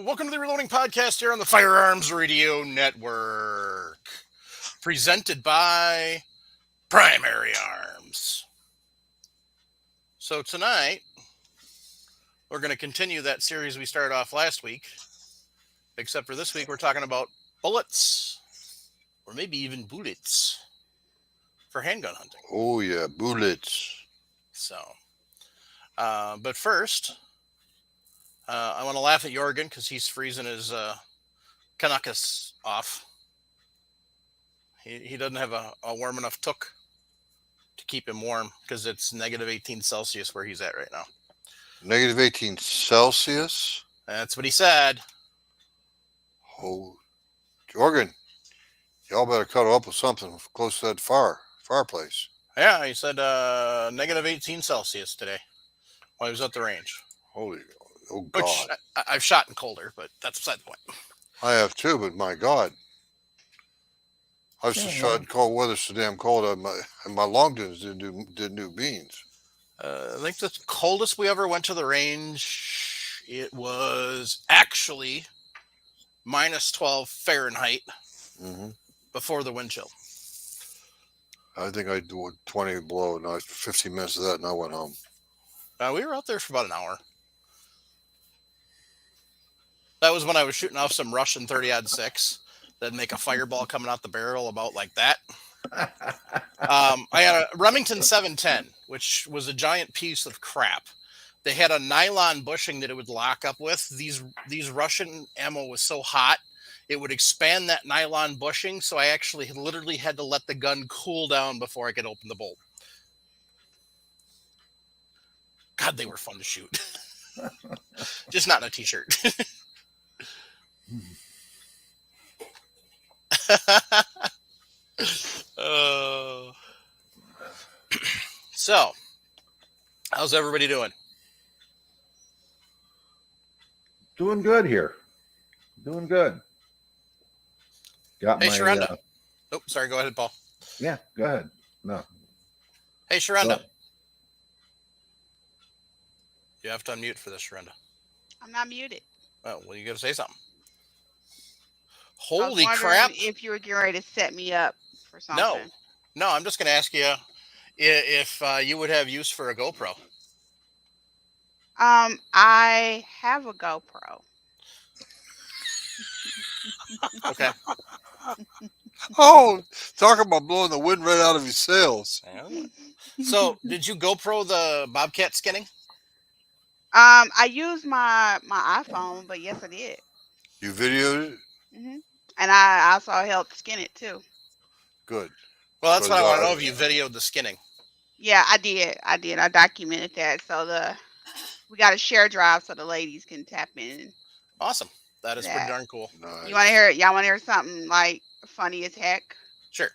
Welcome to the Reloading Podcast here on the Firearms Radio Network. Presented by Primary Arms. So tonight, we're going to continue that series we started off last week. Except for this week, we're talking about bullets, or maybe even bullets, for handgun hunting. Oh, yeah, bullets. So, but first, I want to laugh at Jorgen because he's freezing his Kanakas off. He doesn't have a warm enough took to keep him warm because it's negative 18 Celsius where he's at right now. Negative 18 Celsius? That's what he said. Oh, Jorgen, y'all better cuddle up with something close to that fireplace. Yeah, he said negative 18 Celsius today while he was at the range. Holy, oh God. Which I've shot in colder, but that's beside the point. I have too, but my God. I was just shot in cold weather so damn cold, and my long guns didn't do beans. I think the coldest we ever went to the range, it was actually minus 12 Fahrenheit before the wind chill. I think I do 20 below, and I 15 minutes of that, and I went home. We were out there for about an hour. That was when I was shooting off some Russian 30-06 that'd make a fireball coming out the barrel about like that. I had a Remington 710, which was a giant piece of crap. They had a nylon bushing that it would lock up with. These Russian ammo was so hot, it would expand that nylon bushing, so I actually literally had to let the gun cool down before I could open the bolt. God, they were fun to shoot. Just not in a t-shirt. So, how's everybody doing? Doing good here. Doing good. Got Hey, my. Sharonda. Oh, sorry. Go ahead, Paul. Yeah, go ahead. No. Hey, Sharonda. Go. You have to unmute for this, Sharonda. I'm not muted. Oh, well, you got to say something. I was Holy wondering crap. if you were getting ready to set me up for something. No, I'm just going to ask you if you would have use for a GoPro. I have a GoPro. Okay. Oh, talking about blowing the wind right out of your sails. So, did you GoPro the bobcat skinning? I used my iPhone, but yes, I did. You videoed it? And I also helped skin it too. Good. Well, that's what I want to know, if you videoed the skinning. Yeah, I did. I documented that. So we got a share drive so the ladies can tap in. Awesome. That is pretty darn cool. Nice. You want to hear it? Y'all want to hear something like funny as heck? Sure.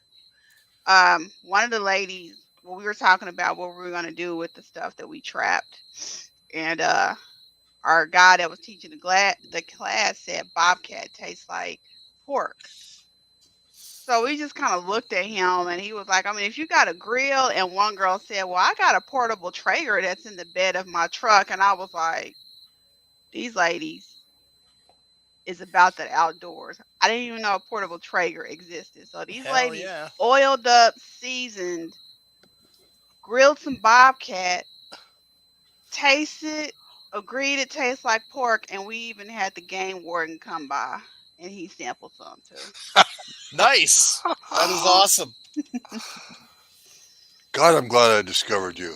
One of the ladies, we were talking about what we were going to do with the stuff that we trapped. And our guy that was teaching the class said bobcat tastes like pork. So we just kind of looked at him and he was like, I mean, if you got a grill, and one girl said, well, I got a portable Traeger that's in the bed of my truck. And I was like, these ladies is about the outdoors. I didn't even know a portable Traeger existed. So these ladies oiled up, seasoned, grilled some bobcat, tasted, agreed it tastes like pork, and we even had the game warden come by and he sampled some too. Nice. That is awesome. God, I'm glad I discovered you.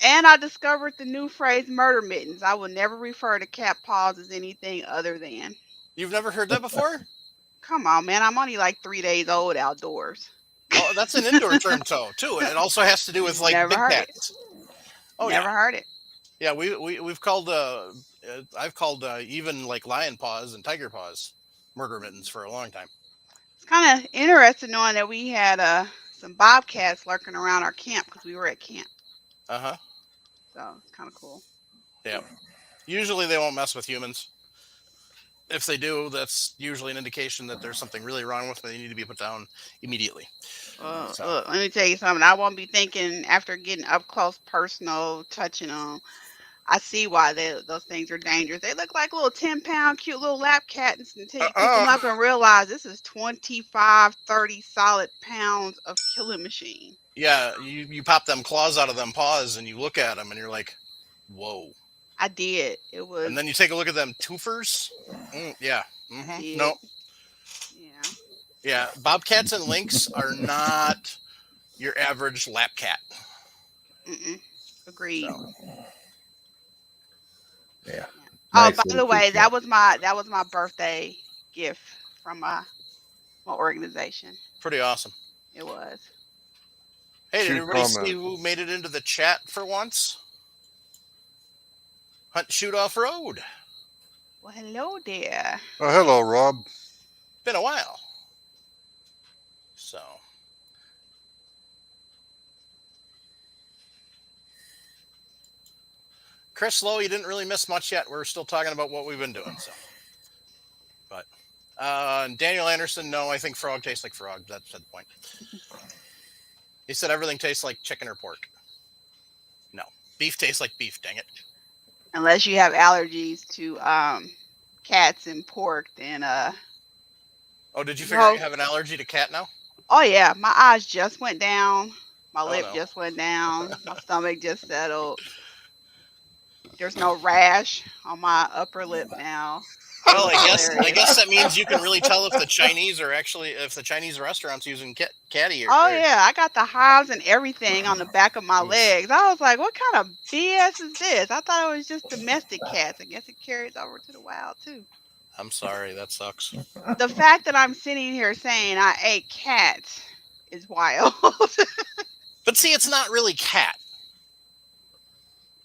And I discovered the new phrase murder mittens. I will never refer to cat paws as anything other than. You've never heard that before? Come on, man. I'm only like 3 days old outdoors. Oh, that's an indoor term, too. And it also has to do with like big cats. Oh, never heard it. Yeah, we've called I've called even like lion paws and tiger paws murder mittens for a long time. It's kind of interesting knowing that we had some bobcats lurking around our camp because we were at camp. So it's kind of cool. Yeah. Usually they won't mess with humans. If they do, that's usually an indication that there's something really wrong with them. They need to be put down immediately. Look, let me tell you something. I won't be thinking after getting up close, personal, touching them. I see why those things are dangerous. They look like little 10-pound cute little lap cats until you pick them up and realize this is 25, 30 solid pounds of killing machine. Yeah, you pop them claws out of them paws and you look at them and you're like, whoa. I did. It was. And then you take a look at them twofers. Yeah. did. No. Yeah. Yeah. Bobcats and lynx are not your average lap cat. Agreed. So. Yeah. Oh, Nice by little the way, cute that was my birthday gift from my organization. Pretty awesome. It was. Hey, did Shoot everybody comment. see who made it into the chat for once? Hunt Shoot Off Road. Well, hello there. Oh, hello, Rob. Been a while. So. Chris Lowe, you didn't really miss much yet. We're still talking about what we've been doing. So, but Daniel Anderson, no, I think frog tastes like frog. That's the point. He said everything tastes like chicken or pork. No, beef tastes like beef. Dang it. Unless you have allergies to cats and pork, then Oh, did you figure out you have an allergy to cat now? Oh yeah, my eyes just went down. My lip no. just went down. My stomach just settled. There's no rash on my upper lip now. Well, I guess that means you can really tell if the Chinese restaurants using cat ear. Oh yeah, I got the hives and everything on the back of my legs. I was like, what kind of BS is this? I thought it was just domestic cats. I guess it carries over to the wild too. I'm sorry, that sucks. The fact that I'm sitting here saying I ate cats is wild. But see, it's not really cat.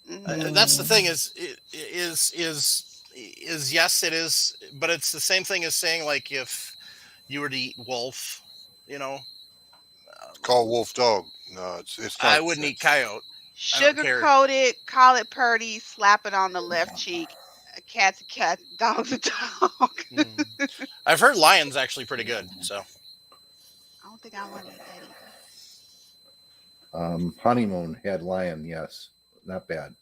That's the thing is yes, it is, but it's the same thing as saying like if you were to eat wolf, you know. Call wolf dog. No, it's not. I wouldn't eat coyote. Sugar coated, call it purdy, slap it on the left cheek. A cat's a cat, dog's a dog. I've heard lion's actually pretty good, so. I don't think I want to eat that either. Honeymoon had lion, yes. Not bad.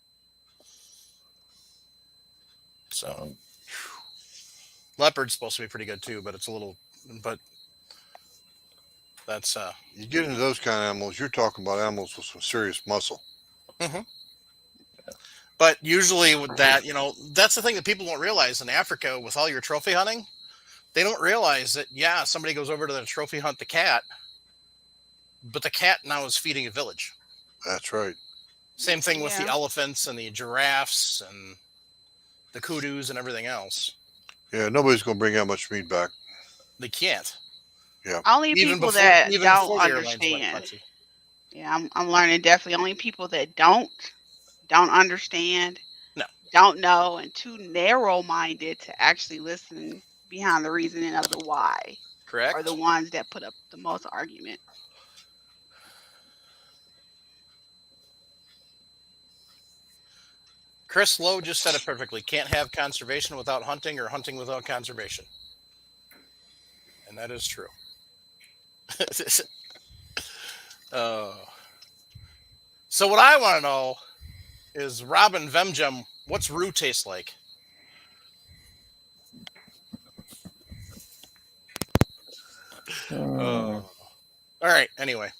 So leopard's supposed to be pretty good too, but it's a little, but that's you get into those kind of animals, you're talking about animals with some serious muscle. But usually with that, that's the thing that people don't realize in Africa with all your trophy hunting, they don't realize that, yeah, somebody goes over to the trophy hunt the cat, but the cat now is feeding a village. That's right. Same thing with the elephants and the giraffes and the kudus and everything else. Yeah, nobody's going to bring that much meat back. They can't. Yeah. Only people that don't understand. Yeah, I'm learning definitely. Only people that don't understand, don't know, and too narrow-minded to actually listen behind the reasoning of the why. Correct. Are the ones that put up the most argument. Chris Lowe just said it perfectly. Can't have conservation without hunting or hunting without conservation. And that is true. So what I want to know is, Robin Vemgem, what's roux taste like? All right. Anyway.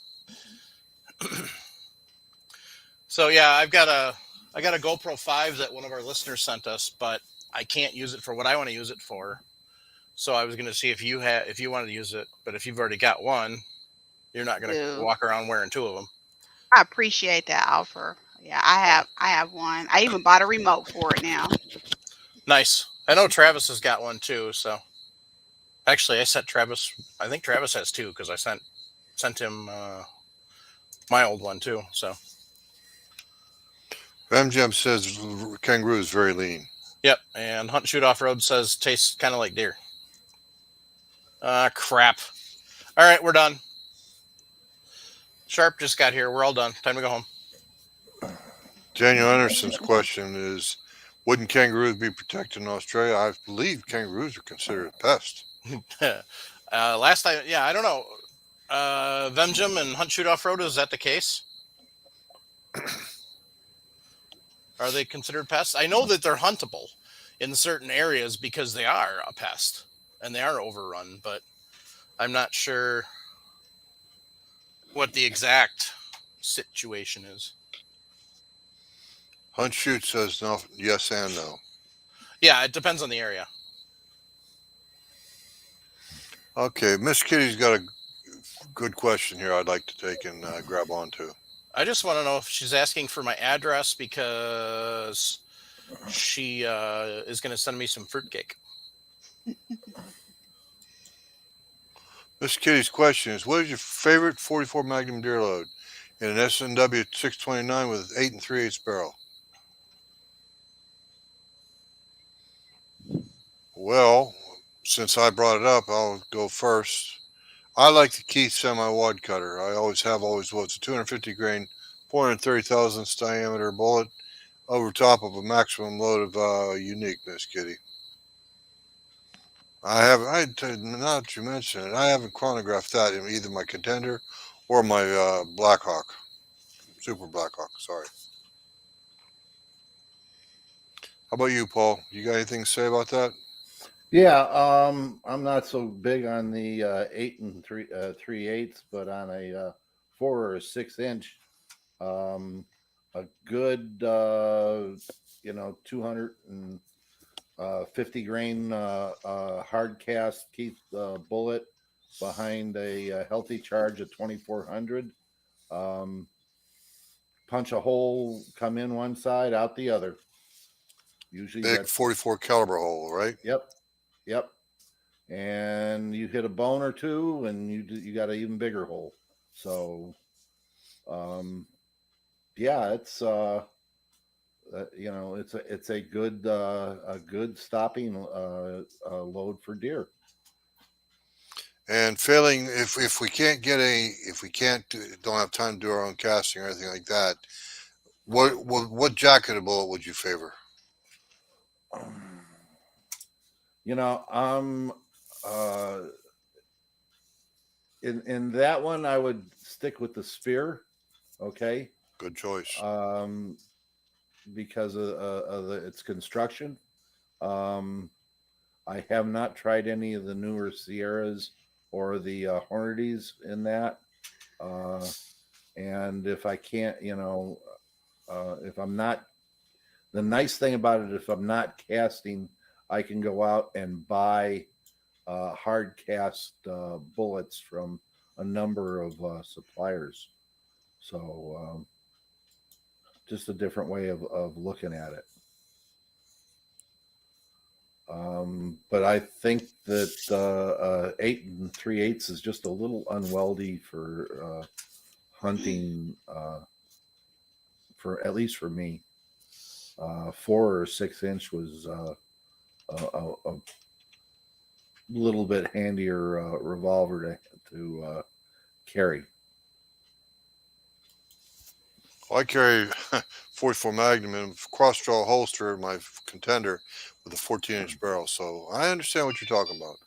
So yeah, I got a GoPro 5 that one of our listeners sent us, but I can't use it for what I want to use it for. So I was going to see if you wanted to use it, but if you've already got one, you're not going to walk around wearing two of them. I appreciate that offer. Yeah, I have one. I even bought a remote for it now. Nice. I know Travis has got one too. So actually, I think Travis has two because I sent him my old one too. So MGM says kangaroo is very lean. Yep, and Hunt Shoot Off Road says tastes kind of like deer. Crap. All right, we're done. Sharp just got here. We're all done. Time to go home. Daniel Anderson's question is, wouldn't kangaroos be protected in Australia? I believe kangaroos are considered a pest. Last time, I don't know. Vemgem and Hunt Shoot Off Road, is that the case? Are they considered pests? I know that they're huntable in certain areas because they are a pest and they are overrun, but I'm not sure what the exact situation is. Hunt Shoot says no, yes and no. Yeah, it depends on the area. Okay, Miss Kitty's got a good question here I'd like to take and grab onto. I just want to know if she's asking for my address because she is going to send me some fruitcake. Miss Kitty's question is, what is your favorite 44 Magnum deer load in an SNW 629 with 8 3/8 barrel? Well, since I brought it up, I'll go first. I like the Keith semi-wad cutter. I always have, always will. It's a 250 grain, 430 thousandths diameter bullet over top of a maximum load of unique, Miss Kitty. Now that you mention it, I haven't chronographed that in either my Contender or my Blackhawk, Super Blackhawk, sorry. How about you, Paul? You got anything to say about that? Yeah, I'm not so big on the 8 3/8, but on a 4 or a 6 inch, um, a good 250 grain hard cast Keith bullet behind a healthy charge of 2400. Um, punch a hole, come in one side, out the other. Usually Big that's 44 caliber hole, right? Yep, yep. And you hit a bone or two, and you got an even bigger hole. So, yeah, it's it's a good stopping load for deer. And failing, if we can't get don't have time to do our own casting or anything like that, what jacketed bullet would you favor? I'm in that one. I would stick with the spear. Okay. Good choice. Because of its construction. I have not tried any of the newer Sierras or the Hornadies in that. And if I can't, if I'm not, the nice thing about it, if I'm not casting, I can go out and buy hard cast bullets from a number of suppliers. So just a different way of looking at it. But I think that 8 3/8 is just a little unwieldy for hunting, for at least for me. 4 or 6 inch was a little bit handier revolver to carry. Well, I carry 44 Magnum in a cross-draw holster in my Contender with a 14-inch barrel, so I understand what you're talking about.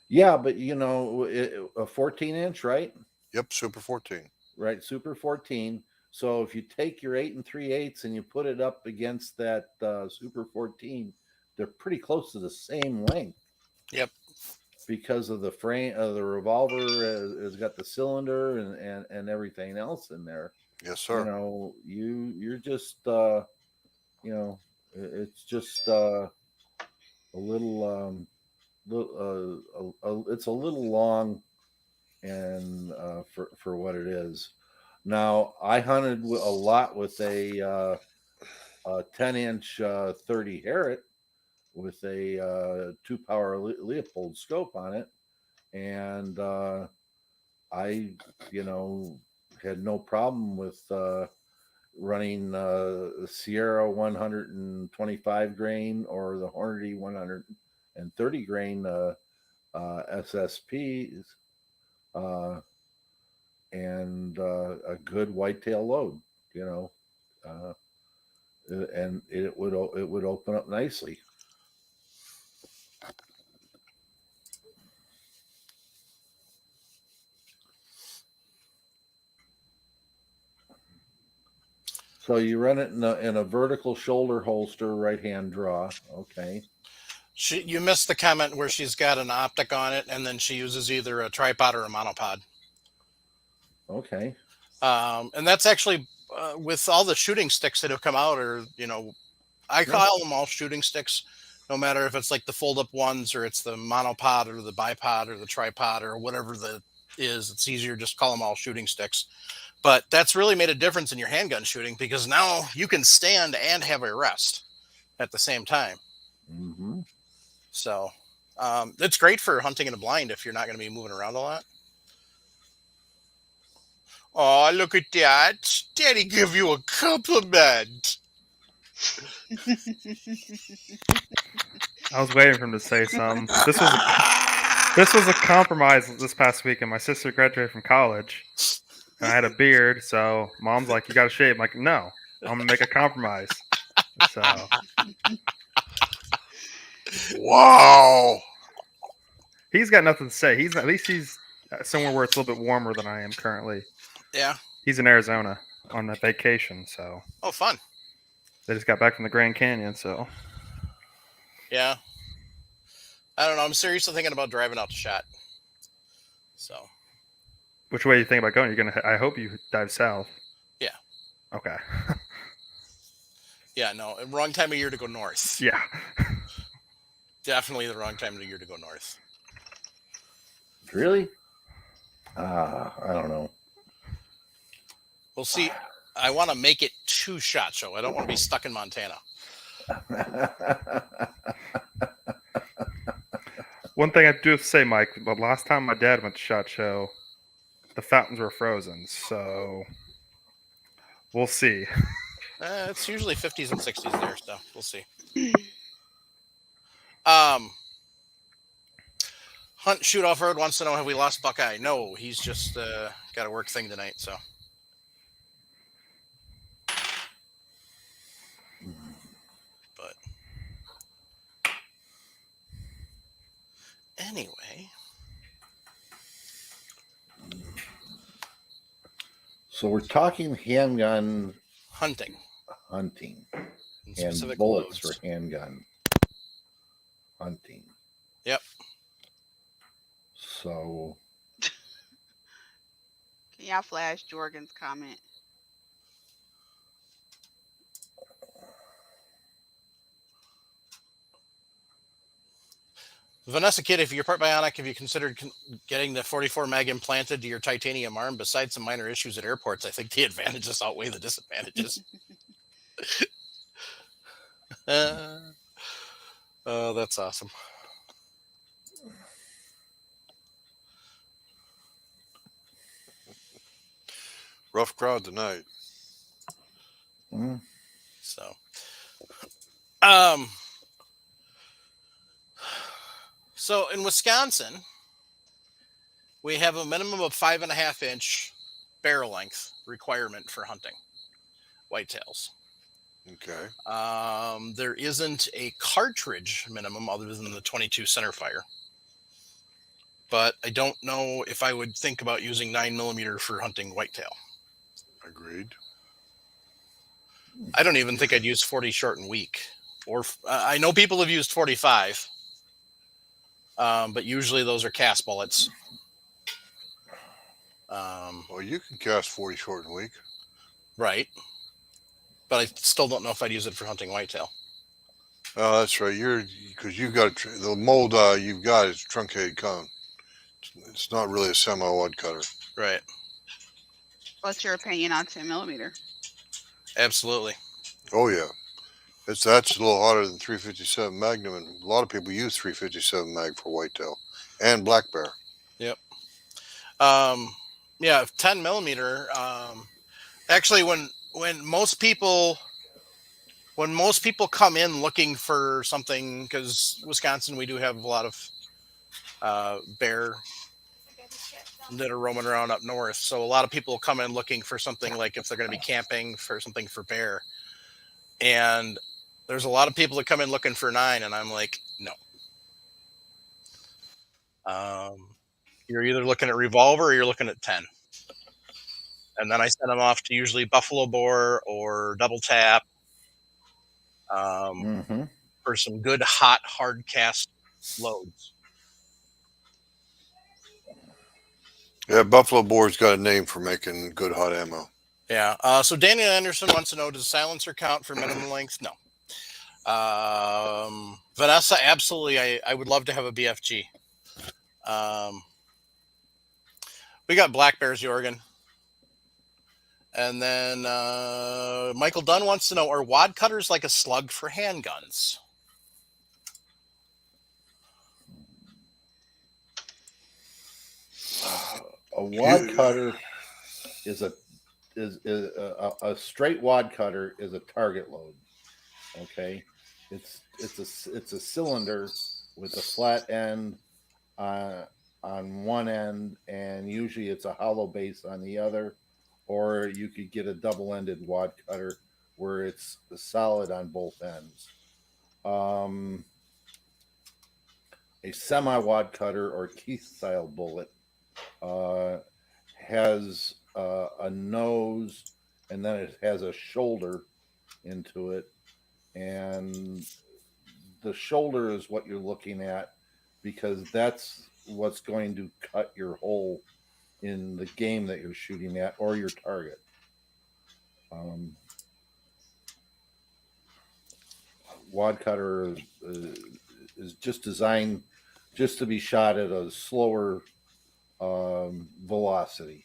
Yeah, but a 14-inch, right? Yep, Super 14. Right, Super 14. So if you take your 8 3/8 and you put it up against that Super 14, they're pretty close to the same length. Yep. Because of the frame of the revolver has got the cylinder and everything else in there. Yes, sir. You're just it's just a little it's a little long and for what it is. Now I hunted a lot with a 10-inch 30 Harriet with a 2-power Leopold scope on it, and I had no problem with running Sierra 125 grain or the Hornady 130 grain SSPs and a good whitetail load, and it would open up nicely. So you run it in a vertical shoulder holster, right hand draw. Okay. You missed the comment where she's got an optic on it, and then she uses either a tripod or a monopod. Okay. And that's actually with all the shooting sticks that have come out, or I call them all shooting sticks, no matter if it's like the fold up ones or it's the monopod or the bipod or the tripod or whatever the is. It's easier just call them all shooting sticks. But that's really made a difference in your handgun shooting, because now you can stand and have a rest at the same time. Mm-hmm. So it's great for hunting in a blind if you're not going to be moving around a lot. Oh, look at that. Daddy give you a compliment. I was waiting for him to say something. This was a compromise this past weekend. My sister graduated from college, and I had a beard, so Mom's like, "You got to shave." I'm like, "No, I'm gonna make a compromise." So Wow. he's got nothing to say. At least he's somewhere where it's a little bit warmer than I am currently. Yeah. He's in Arizona on a vacation, so Oh, fun. they just got back from the Grand Canyon. So Yeah. I don't know. I'm seriously thinking about driving out to Shot. So. which way you think about going? I hope you dive south. Yeah. Okay. Yeah, no, wrong time of year to go north. Yeah. Definitely the wrong time of the year to go north. Really? I don't know. We'll see. I want to make it to SHOT Show. I don't want to be stuck in Montana. One thing I do have to say, Mike, the last time my dad went to SHOT Show, the fountains were frozen, so we'll see. It's usually 50s and 60s there, so we'll see. Hunt Shoot Off Road wants to know, have we lost Buckeye? No, he's just got a work thing tonight, so. But anyway. So we're talking handgun Hunting. hunting And and specific bullets loads. for handgun hunting. Yep. So Can y'all flash Jorgen's comment? Vanessa Kidd, if you're part bionic, have you considered getting the 44 mag implanted to your titanium arm? Besides some minor issues at airports, I think the advantages outweigh the disadvantages. Oh, that's awesome. Rough crowd tonight. So, so in Wisconsin, we have a minimum of 5.5 inch barrel length requirement for hunting whitetails. Okay. There isn't a cartridge minimum other than the 22 centerfire. But I don't know if I would think about using 9mm for hunting whitetail. Agreed. I don't even think I'd use 40 short and weak. Or I know people have used 45, but usually those are cast bullets. Well, you can cast 40 short and weak. Right. But I still don't know if I'd use it for hunting whitetail. Oh, that's right. Because you've got the mold you've got is truncated cone. It's not really a semi-wad cutter. Right. What's your opinion on 10mm? Absolutely. Oh yeah, that's a little hotter than 357 Magnum, and a lot of people use 357 Mag for whitetail and black bear. Yep. Yeah, 10mm. Actually, when most people come in looking for something, because Wisconsin, we do have a lot of bear that are roaming around up north. So a lot of people come in looking for something, like if they're going to be camping, for something for bear. And there's a lot of people that come in looking for 9, and I'm like, no. You're either looking at revolver or you're looking at 10. and then I send them off to usually buffalo bore or double tap Mm-hmm. for some good hot hard cast loads. Yeah, Buffalo Bore's got a name for making good hot ammo. Yeah. So Daniel Anderson wants to know: does silencer count for minimum length? No. Vanessa, absolutely. I would love to have a BFG. We got Black Bears, the Oregon. And then Michael Dunn wants to know: are wad cutters like a slug for handguns? A wad cutter is a straight wad cutter is a target load. Okay, it's a cylinder with a flat end on one end, and usually it's a hollow base on the other, or you could get a double-ended wad cutter where it's solid on both ends. A semi-wad cutter or Keith-style bullet has a nose, and then it has a shoulder into it, and the shoulder is what you're looking at because that's what's going to cut your hole in the game that you're shooting at or your target. Wad cutter is just designed just to be shot at a slower velocity.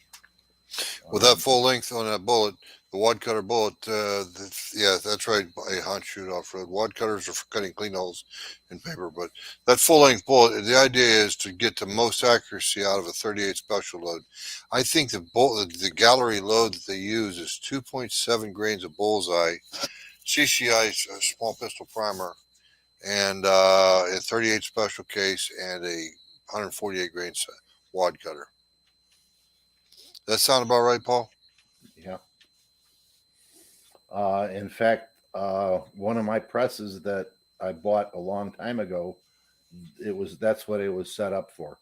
With that full length on that bullet, the wad cutter bullet, yeah, that's right. A hunt shoot off road. Wad cutters are for cutting clean holes in paper, but that full length bullet, the idea is to get the most accuracy out of a 38 special load. I think the gallery load that they use is 2.7 grains of bullseye, CCI small pistol primer, and a 38 special case and a 148 grain wad cutter. That sound about right, Paul? Yeah. In fact, one of my presses that I bought a long time ago, that's what it was set up for.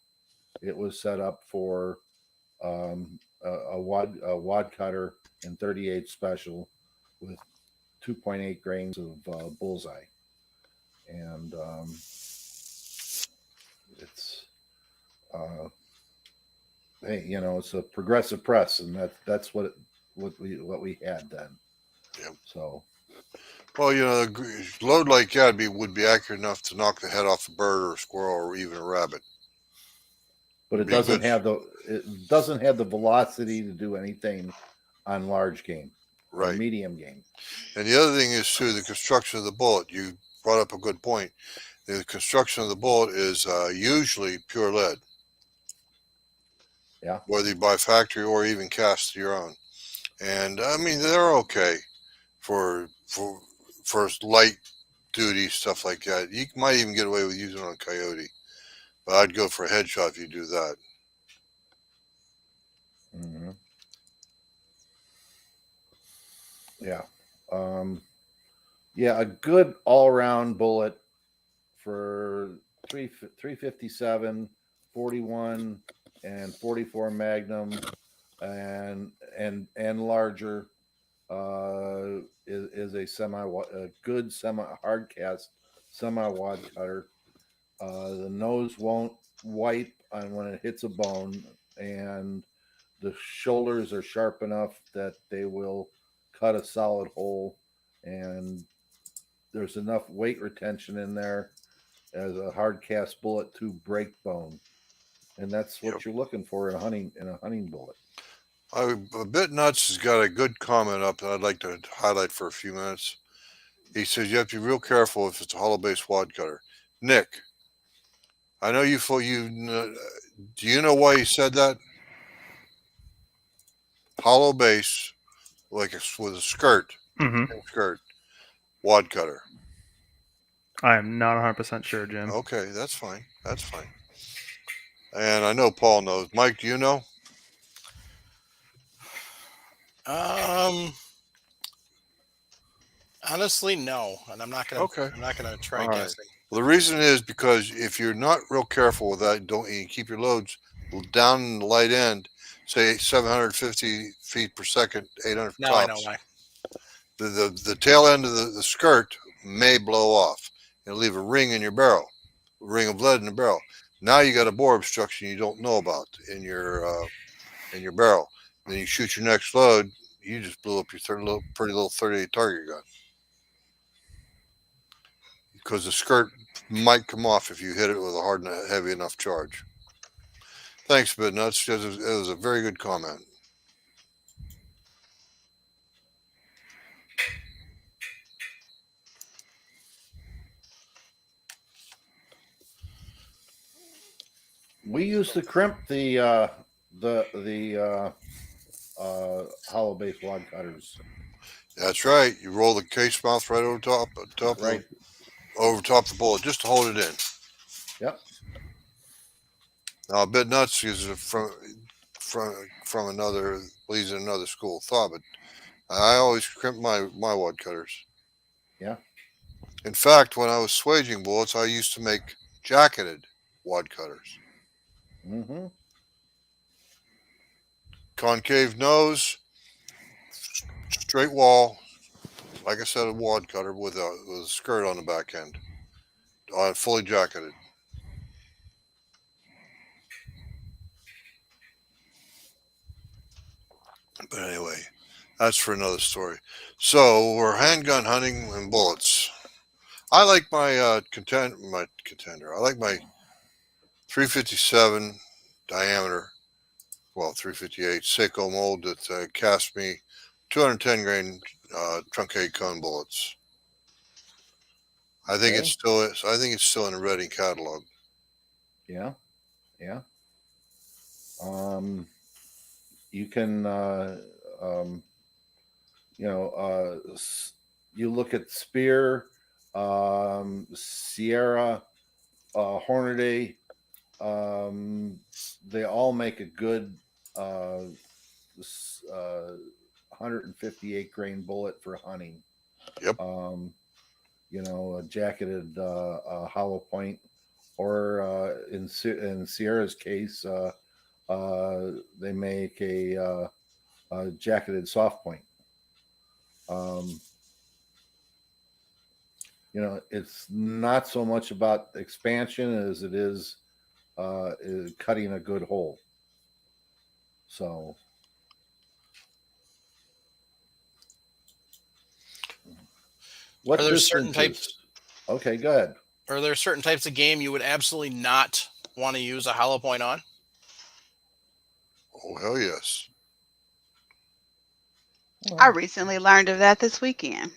It was set up for a wad cutter and 38 special with 2.8 grains of bullseye, and it's hey, it's a progressive press, and that's what we had then. Yeah. So, well, a load like that would be accurate enough to knock the head off a bird or a squirrel or even a rabbit. but it doesn't have the velocity to do anything on large game, right? Medium game. And the other thing is too the construction of the bullet. You brought up a good point. The construction of the bullet is usually pure lead. Yeah. Whether you buy factory or even cast your own, and I mean they're okay for light duty stuff like that. You might even get away with using it on coyote, but I'd go for a headshot if you do that. Mm-hmm. Yeah. Yeah, a good all-around bullet for 357, 41, and 44 Magnum, and larger is a good hard cast semi wad cutter. The nose won't wipe on when it hits a bone, and the shoulders are sharp enough that they will cut a solid hole, and there's enough weight retention in there as a hard cast bullet to break bone, and that's what you're looking for in a hunting bullet. A bit nuts has got a good comment up that I'd like to highlight for a few minutes. He says you have to be real careful if it's a hollow base wad cutter. Nick, I know you. Do you know why he said that? Hollow base, with a skirt, skirt, wad cutter. I am not 100% sure, Jim. Okay, that's fine. That's fine. And I know Paul knows. Mike, do you know? Honestly, no, and I'm not gonna. Okay. I'm not gonna try All right. guessing. Well, the reason is because if you're not real careful with that, you keep your loads down in the light end, say 750 feet per second, 800 Now I know tops, why. the tail end of the skirt may blow off and leave a ring in your barrel, a ring of lead in the barrel. Now you got a bore obstruction you don't know about in your barrel. Then you shoot your next load, you just blew up your pretty little 38 target gun because the skirt might come off if you hit it with a hard and heavy enough charge. Thanks, Bid Nuts. It was a very good comment. We used to crimp the hollow base wad cutters. That's right. You roll the case mouth right over Right. over top the bullet just to hold it in. Yep. Now, a bit nuts is from another believes in another school of thought, but I always crimp my wad cutters. Yeah. In fact, when I was swaging bullets, I used to make jacketed wad cutters. Mm-hmm. Concave nose, straight wall, like I said, a wad cutter with a skirt on the back end, fully jacketed. But anyway, that's for another story. So we're handgun hunting and bullets. I like my contender. I like my 357 diameter, well 358 Seiko mold that cast me 210 grain truncated cone bullets. I think Okay. I think it's still in the Reading catalog. Yeah. Yeah. You can, you look at Spear, Sierra, Hornady. They all make a good 158 grain bullet for hunting. Yep. A jacketed hollow point, or in Sierra's case, they make a jacketed soft point. It's not so much about expansion as it is cutting a good hole. So, what Are there certain distances? types? Okay, go ahead. Are there certain types of game you would absolutely not want to use a hollow point on? Oh hell yes. I recently learned of that this weekend.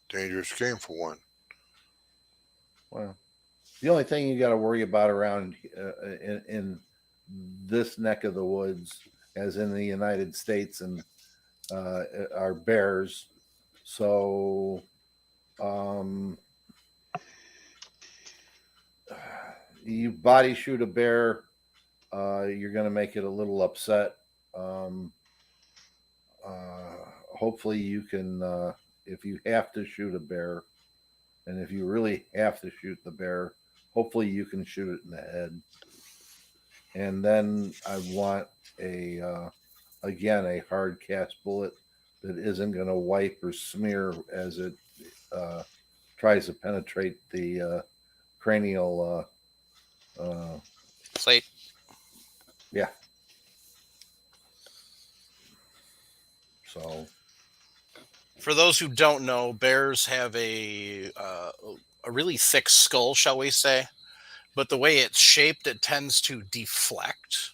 Dangerous game for one. Well, the only thing you got to worry about around in this neck of the woods, as in the United States, and are bears. So, you body shoot a bear, you're going to make it a little upset. Hopefully, you can, if you have to shoot a bear, and if you really have to shoot the bear, hopefully you can shoot it in the head. And then I want a hard cast bullet that isn't going to wipe or smear as it tries to penetrate the cranial Plate. Yeah. So, For those who don't know, bears have a really thick skull, shall we say? But the way it's shaped, it tends to deflect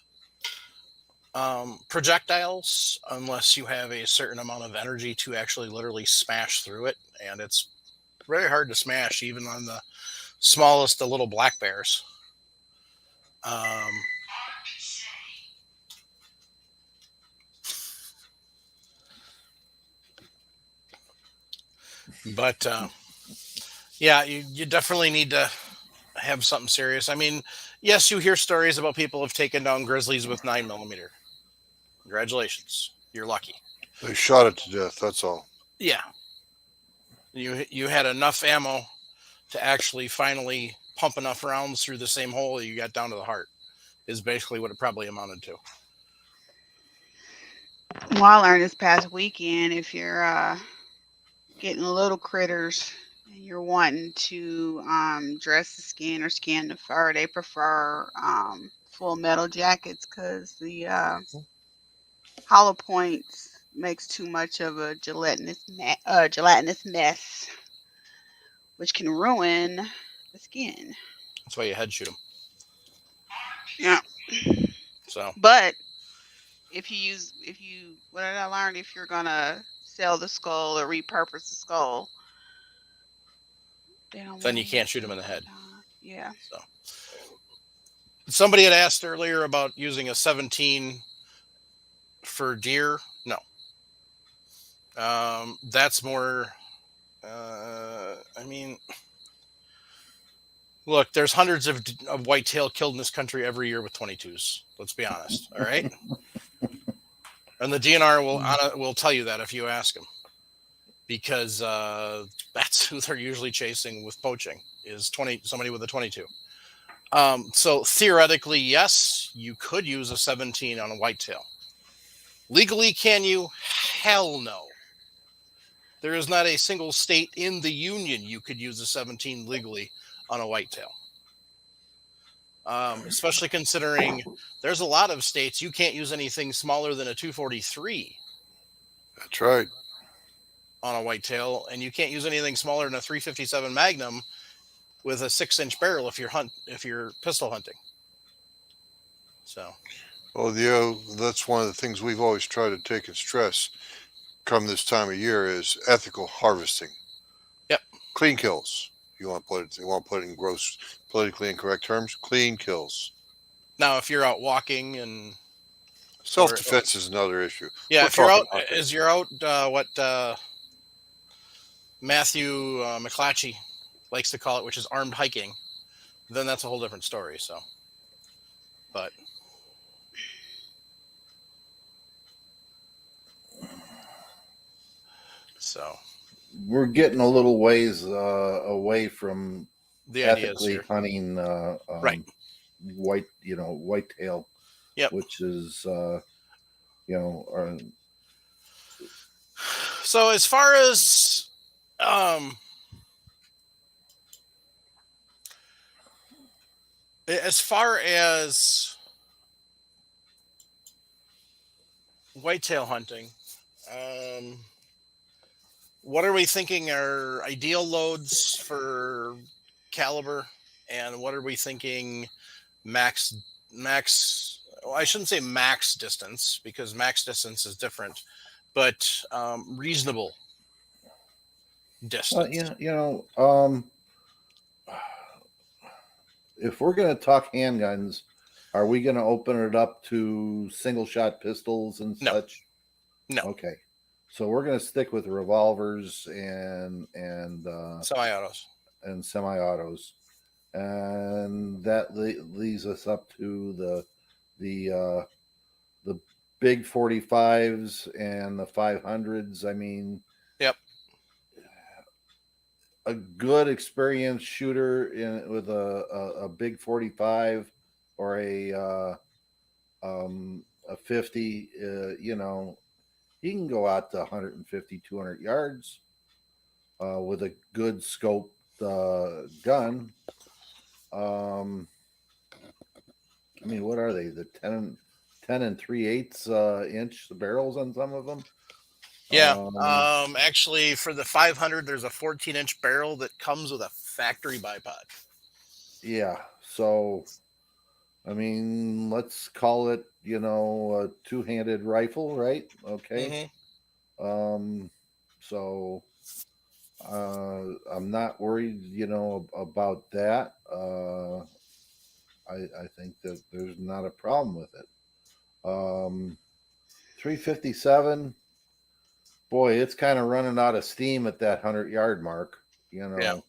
projectiles unless you have a certain amount of energy to actually literally smash through it, and it's very hard to smash even on the smallest of little black bears. But yeah, you definitely need to have something serious. I mean, yes, you hear stories about people have taken down grizzlies with 9mm. Congratulations, you're lucky. They shot it to death. That's all. Yeah, you had enough ammo to actually finally pump enough rounds through the same hole that you got down to the heart. Is basically what it probably amounted to. Well, I learned this past weekend if you're getting little critters and you're wanting to dress the skin or skin the fur, they prefer full metal jackets because the hollow points makes too much of a gelatinous mess, which can ruin the skin. That's why you head shoot them. Yeah, So but if you what did I learn? If you're gonna sell the skull or repurpose the skull, they don't then want you to can't use shoot it them in the all head. the time. Yeah. So somebody had asked earlier about using a 17 for deer. No, that's more. I mean, look, there's hundreds of whitetail killed in this country every year with 22s. Let's be honest. All right, and the DNR will tell you that if you ask them, because that's who they're usually chasing with poaching is somebody with a 22. So theoretically, yes, you could use a 17 on a whitetail. Legally, can you? Hell no. There is not a single state in the union you could use a 17 legally on a whitetail. Especially considering there's a lot of states you can't use anything smaller than a 243 That's right. on a whitetail, and you can't use anything smaller than a 357 Magnum with a 6-inch barrel if you're pistol hunting. So, Well, that's one of the things we've always tried to take and stress come this time of year is ethical harvesting. yep. Clean kills. You want to put it in gross, politically incorrect terms? Clean kills. Now, if you're out walking and Self-defense is another issue. yeah, We're if you're out, talking hunting. as you're out, what Matthew McClatchy likes to call it, which is armed hiking, then that's a whole different story. So, but so We're getting a little ways away from the idea is ethically here, hunting right? whitetail, Yep. which is So as far as um, whitetail hunting, what are we thinking are ideal loads for caliber, and what are we thinking max? Well, I shouldn't say max distance because max distance is different, but reasonable distance. if we're going to talk handguns, are we going to open it up to single shot pistols and No. such? No. Okay. So we're going to stick with revolvers and Semi-autos. and semi-autos, and that leads us up to the big 45s and the 500s. I mean, Yep. A good experienced shooter with a big 45 or a 50, he can go out to 150, 200 yards with a good scoped gun. I mean, what are they? The 10 and 3/8 inch barrels on some of them. Yeah. Actually, for the 500, there's a 14-inch barrel that comes with a factory bipod. Yeah. So, I mean, let's call it, a two-handed rifle, right? Okay. Mm-hmm. So, I'm not worried, about that. I think that there's not a problem with it. 357. Boy, it's kind of running out of steam at that 100-yard mark. Yeah.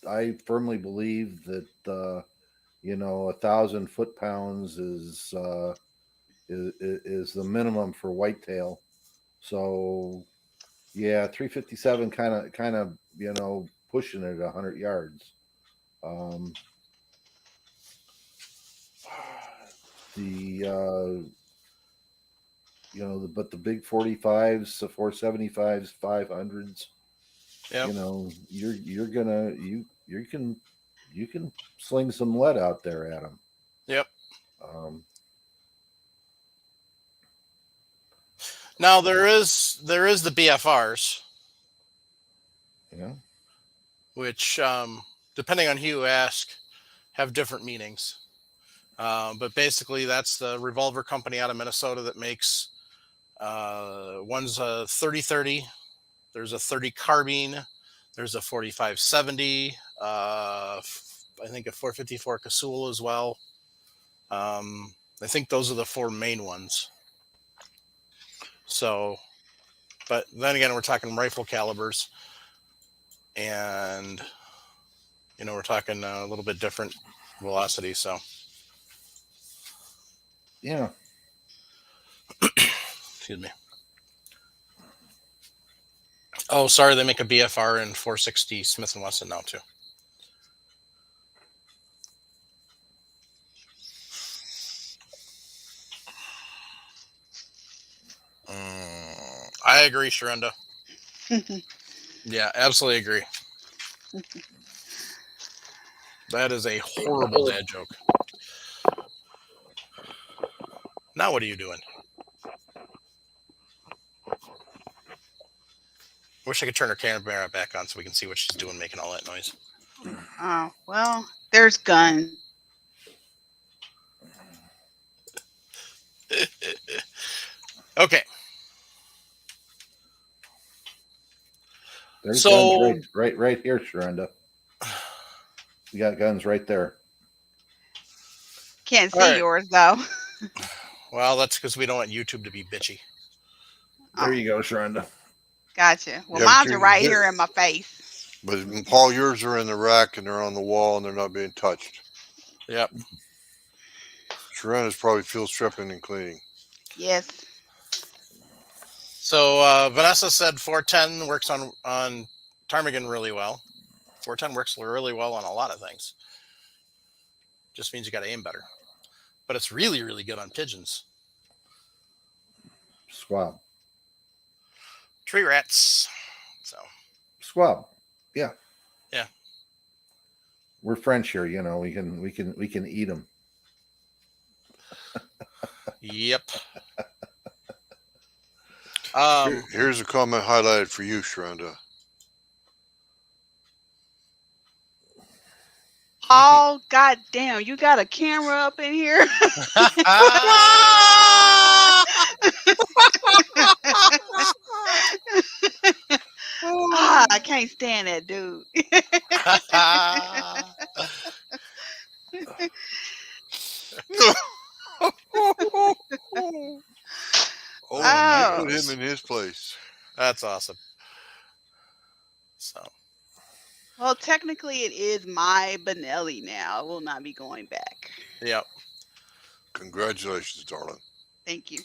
I firmly believe that 1,000 foot-pounds is the minimum for whitetail. So yeah, 357 kind of pushing it 100 yards. but the big 45s, the 475s, 500s, Yep. you're gonna you can sling some lead out there at them. Yep. Um, Now there is the BFRs, yeah, which depending on who you ask, have different meanings. But basically, that's the revolver company out of Minnesota that makes one's a 30-30. There's a 30 carbine. There's a 45-70. I think a 454 Casull as well. I think those are the four main ones. So, but then again, we're talking rifle calibers, and we're talking a little bit different velocity. So, yeah. excuse me. Oh, sorry, they make a BFR and 460 Smith & Wesson now too. I agree, Sharenda. Yeah, absolutely agree. That is a horrible dad joke. Now what are you doing? Wish I could turn her camera back on so we can see what she's doing making all that noise. Oh, well, there's guns. Okay. There's So- guns right here, Sharenda. You got guns right there. Can't see All right. yours, though. Well, that's because we don't want YouTube to be bitchy. There you go, Sharenda. Gotcha. Well, Yeah, mine's but are right you- here in my face. But Paul, yours are in the rack and they're on the wall and they're not being touched. Yep. Sharena's probably field stripping and cleaning. Yes. So Vanessa said 410 works on ptarmigan really well. 410 works really well on a lot of things. Just means you got to aim better. But it's really, really good on pigeons. Squab. Tree rats. So Squab. Yeah. Yeah. We're French here, we can eat them. yep. Here's a comment highlighted for you, Sharenda. Oh, goddamn. You got a camera up in here? I can't stand that dude. Oh, put him in his place. That's awesome. So, Well, technically, it is my Benelli now. I will not be going back. yep. Congratulations, darling. Thank you.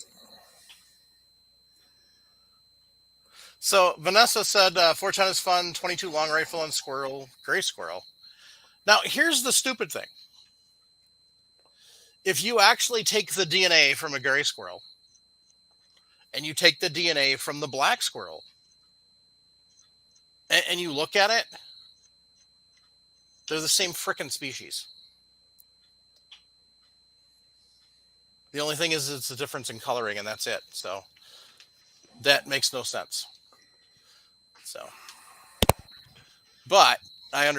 So Vanessa said 410 is fun, 22 long rifle and gray squirrel. Now, here's the stupid thing. If you actually take the DNA from a gray squirrel and you take the DNA from the black squirrel and you look at it, they're the same frickin' species. The only thing is it's a difference in coloring, and that's it. So that makes no sense. So, but I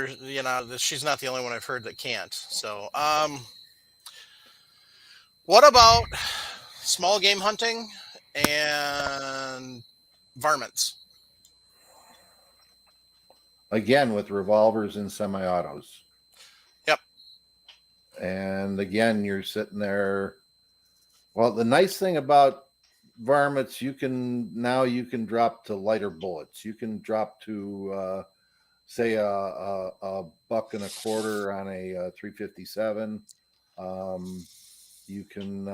she's not the only one I've heard that can't. So, what about small game hunting and varmints? Again, with revolvers and semi-autos. Yep. And again, you're sitting there. Well, the nice thing about varmints, you can drop to lighter bullets. You can drop to say a $1.25 on a 357. You can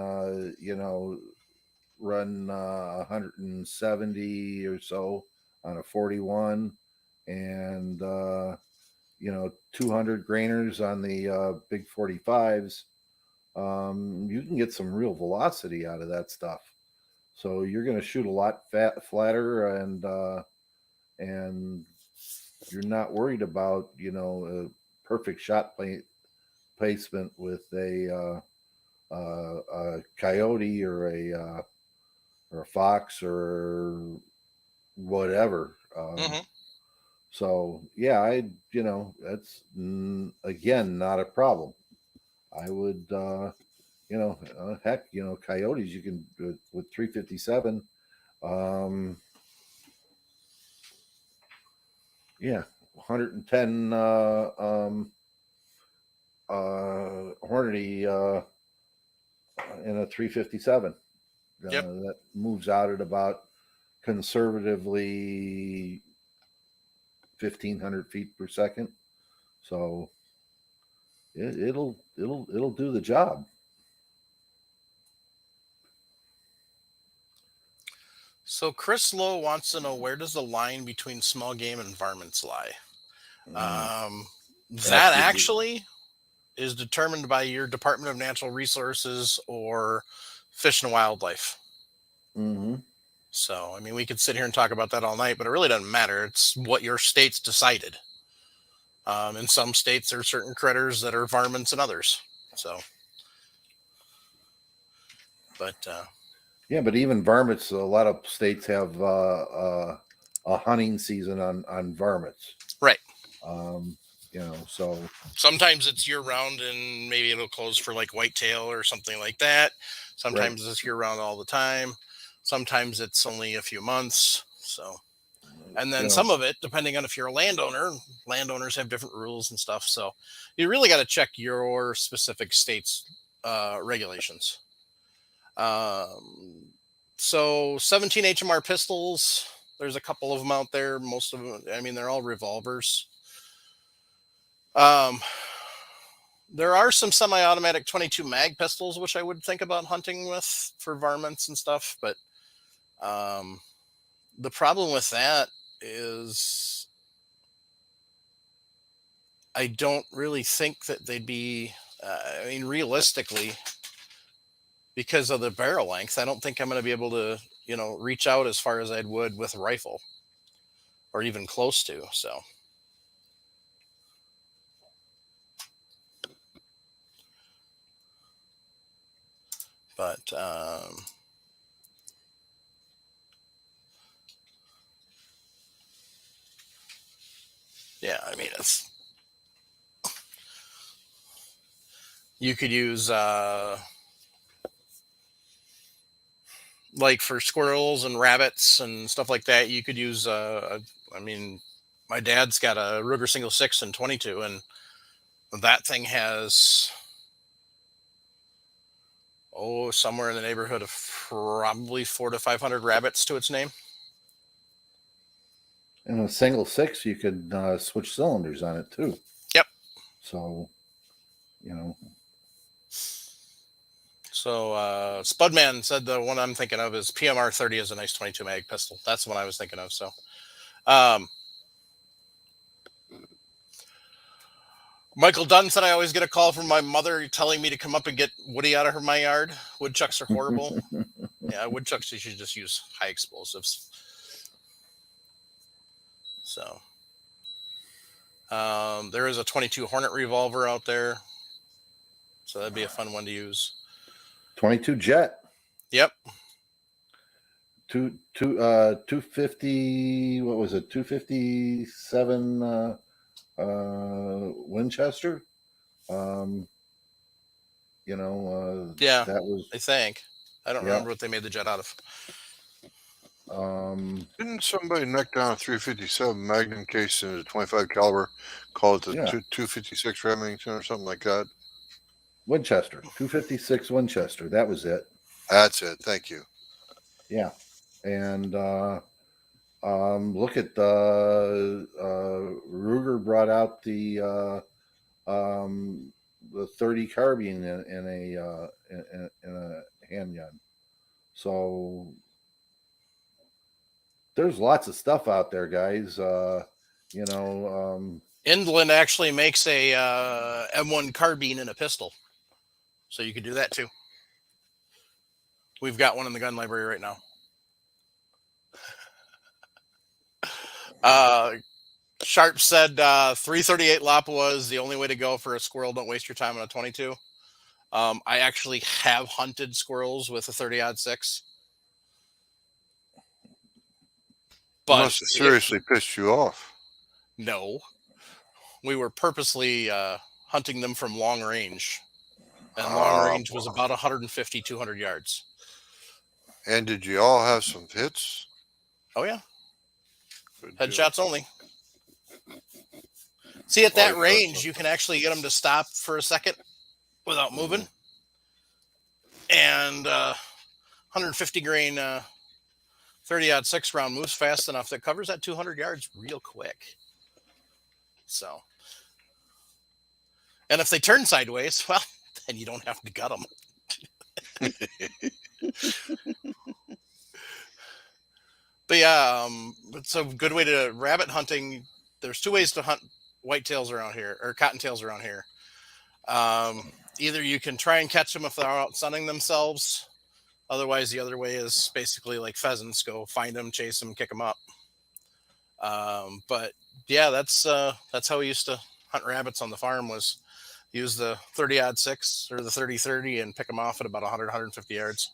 run 170 or so on a 41, and 200 grainers on the big 45s. you can get some real velocity out of that stuff. So you're going to shoot a lot flatter, and you're not worried about a perfect shot placement with a coyote or a fox or whatever. Mhm. So yeah, that's again not a problem. I would, heck, coyotes you can with 357. Yeah, 110 Hornady in a 357. Yep. That moves out at about conservatively 1,500 feet per second. So it'll do the job. So Chris Lowe wants to know, where does the line between small game and varmints lie? That actually is determined by your Department of Natural Resources or Fish and Wildlife. Mm-hmm. So, I mean, we could sit here and talk about that all night, but it really doesn't matter. It's what your state's decided. In some states, there are certain critters that are varmints and others. So, but yeah, but even varmints, a lot of states have a hunting season on varmints. right. So Sometimes it's year round and maybe it'll close for like whitetail or something like that. Sometimes it's year round all the time. Sometimes it's only a few months. So, and then some of it, depending on if you're a landowner, landowners have different rules and stuff. So you really got to check your specific state's regulations. So 17 HMR pistols, there's a couple of them out there. Most of them, I mean, they're all revolvers. There are some semi-automatic 22 mag pistols, which I would think about hunting with for varmints and stuff. But the problem with that is I don't really think that they'd be, I mean, realistically, because of the barrel length, I don't think I'm going to be able to, reach out as far as I would with a rifle or even close to. So. But yeah, I mean, you could use like for squirrels and rabbits and stuff like that. You could use I mean, my dad's got a Ruger single 6 and 22, and that thing has somewhere in the neighborhood of probably 400 to 500 rabbits to its name. In a single 6, you could switch cylinders on it too. Yep. So, So Spudman said the one I'm thinking of is PMR 30 is a nice 22 mag pistol. That's the one I was thinking of. So, Michael Dunn said I always get a call from my mother telling me to come up and get Woody out of my yard. Woodchucks are horrible. Yeah, woodchucks, you should just use high explosives. So, there is a 22 Hornet revolver out there. So that'd be a fun one to use. 22 Jet. Yep. 250. What was it? 257 Winchester. Yeah, that was. I think. I don't remember what they made the Jet out of. Didn't somebody neck down a 357 Magnum case in a 25 caliber, call it the 256 Remington or something like that? Winchester, 256 Winchester. That was it. That's it. Thank you. Yeah, and look at Ruger brought out the 30 carbine in a handgun. So there's lots of stuff out there, guys. Indland actually makes a M1 carbine in a pistol. So you could do that too. We've got one in the gun library right now. Sharp said 338 Lapua is the only way to go for a squirrel. Don't waste your time on a 22. I actually have hunted squirrels with a 30-06. But must have seriously pissed you off. No, we were purposely hunting them from long range. And long range was about 150, 200 yards. And did you all have some hits? Oh, yeah. Good deal. Headshots only. See, at that range, you can actually get them to stop for a second without moving. And 150 grain 30-06 round moves fast enough that covers that 200 yards real quick. So, and if they turn sideways, well, then you don't have to gut them. But yeah, it's a good way to rabbit hunting. There's two ways to hunt whitetails around here, or cottontails around here. Either you can try and catch them if they're out sunning themselves. Otherwise, the other way is basically like pheasants: go find them, chase them, kick them up. But yeah, that's how we used to hunt rabbits on the farm, was use the 30-06 or the 30-30 and pick them off at about 100, 150 yards.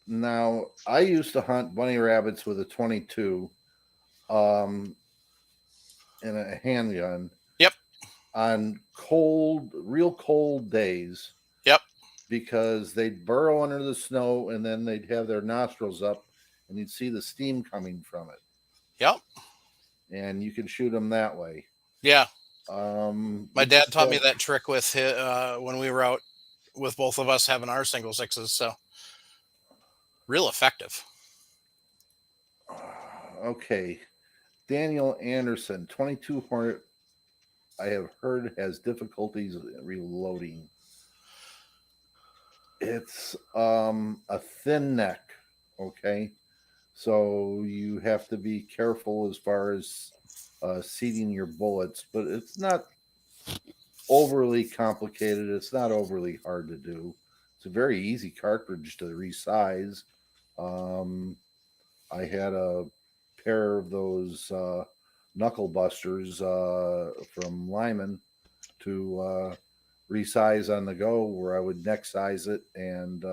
Now, I used to hunt bunny rabbits with a 22 and a handgun. Yep. On real cold days. Yep. Because they'd burrow under the snow and then they'd have their nostrils up and you'd see the steam coming from it. Yep. And you could shoot them that way. Yeah. My dad taught me so- that trick with when we were out with both of us having our single sixes. So real effective. Okay. Daniel Anderson, 22 Hornet, I have heard has difficulties reloading. It's a thin neck, okay? So you have to be careful as far as seating your bullets, but it's not overly complicated. It's not overly hard to do. It's a very easy cartridge to resize. I had a pair of those knuckle busters from Lyman to resize on the go, where I would neck size it and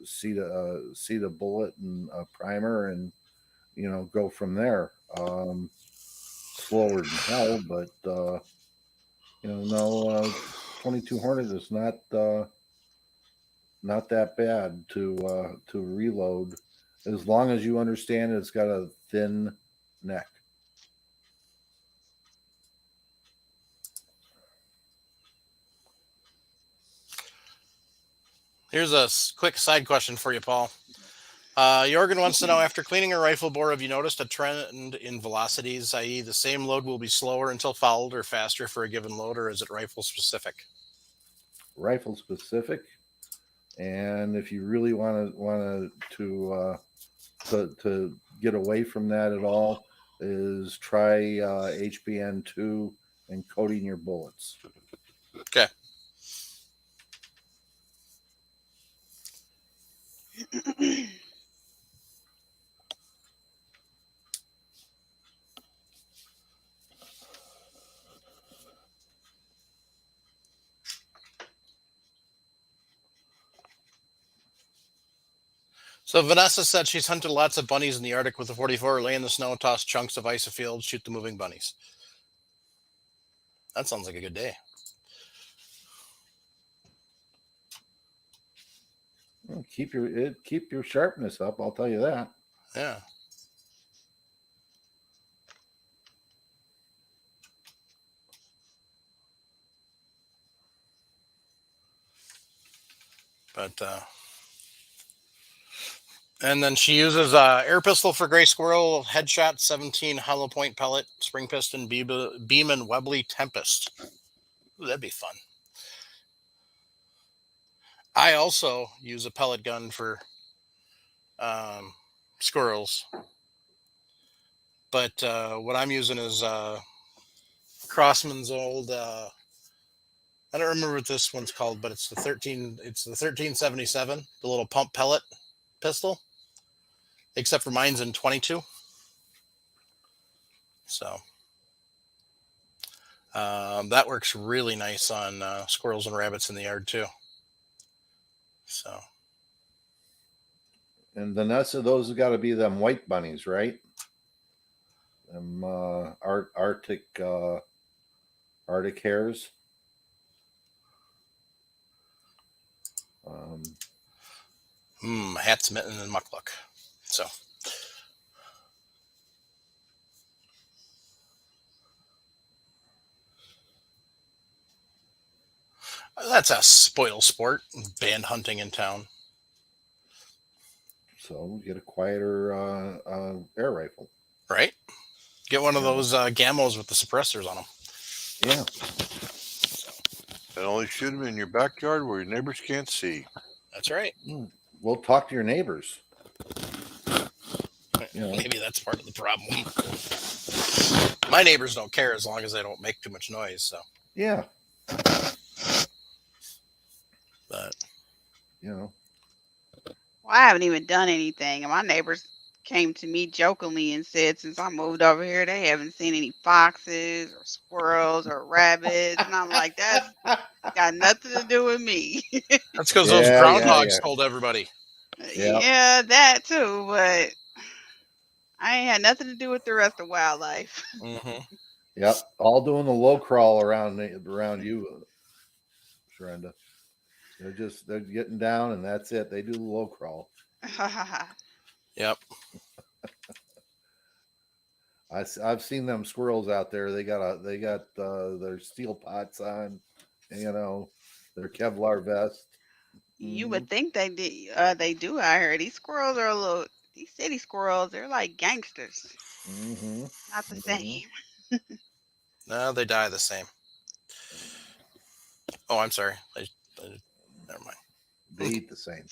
seat a bullet and a primer, and go from there. Slower than hell, but 22 Hornet is not that bad to reload, as long as you understand it's got a thin neck. Here's a quick side question for you, Paul. Jorgen wants to know, after cleaning a rifle bore, have you noticed a trend in velocities, i.e. the same load will be slower until fouled or faster for a given load, or is it rifle specific? Rifle specific. And if you really want to get away from that at all, is try HBN2 and coating your bullets. Okay. So Vanessa said she's hunted lots of bunnies in the Arctic with a 44, lay in the snow, toss chunks of ice afield, shoot the moving bunnies. That sounds like a good day. Well, keep your sharpness up, I'll tell you that. Yeah. But and then she uses air pistol for gray squirrel, headshot 17 hollow point pellet, spring piston, Beeman Webley Tempest. Ooh, that'd be fun. I also use a pellet gun for squirrels, but what I'm using is Crossman's old I don't remember what this one's called, but it's the 1377, the little pump pellet pistol. Except for mine's in 22. So that works really nice on squirrels and rabbits in the yard too. So And the nuts of those have got to be them white bunnies, right? Them Arctic hares. hats, mitten, and muckluck. So that's a spoil sport. Band hunting in town. So get a quieter air rifle. Right? Get one of those gamos with the suppressors on them. Yeah. And only shoot them in your backyard where your neighbors can't see. That's right. We'll talk to your neighbors. You know. Maybe that's part of the problem. My neighbors don't care as long as they don't make too much noise. So Yeah. but You know. Well, I haven't even done anything, and my neighbors came to me jokingly and said, since I moved over here, they haven't seen any foxes or squirrels or rabbits, and I'm like, that's got nothing to do with me. that's because those Yeah, groundhogs told everybody. Yep. Yeah, that too, but I ain't had nothing to do with the rest of wildlife. Mm-hmm. Yep. All doing the low crawl around you, Sharenda. They're getting down and that's it. They do the low crawl. Yep. I've seen them squirrels out there. They got their steel pots on, you know, their Kevlar vest. You would think they did. They do out here. These squirrels are these city squirrels, they're like gangsters. Mm-hmm. Not the same. No, they die the same. Oh, I'm sorry. Never mind. They eat the same.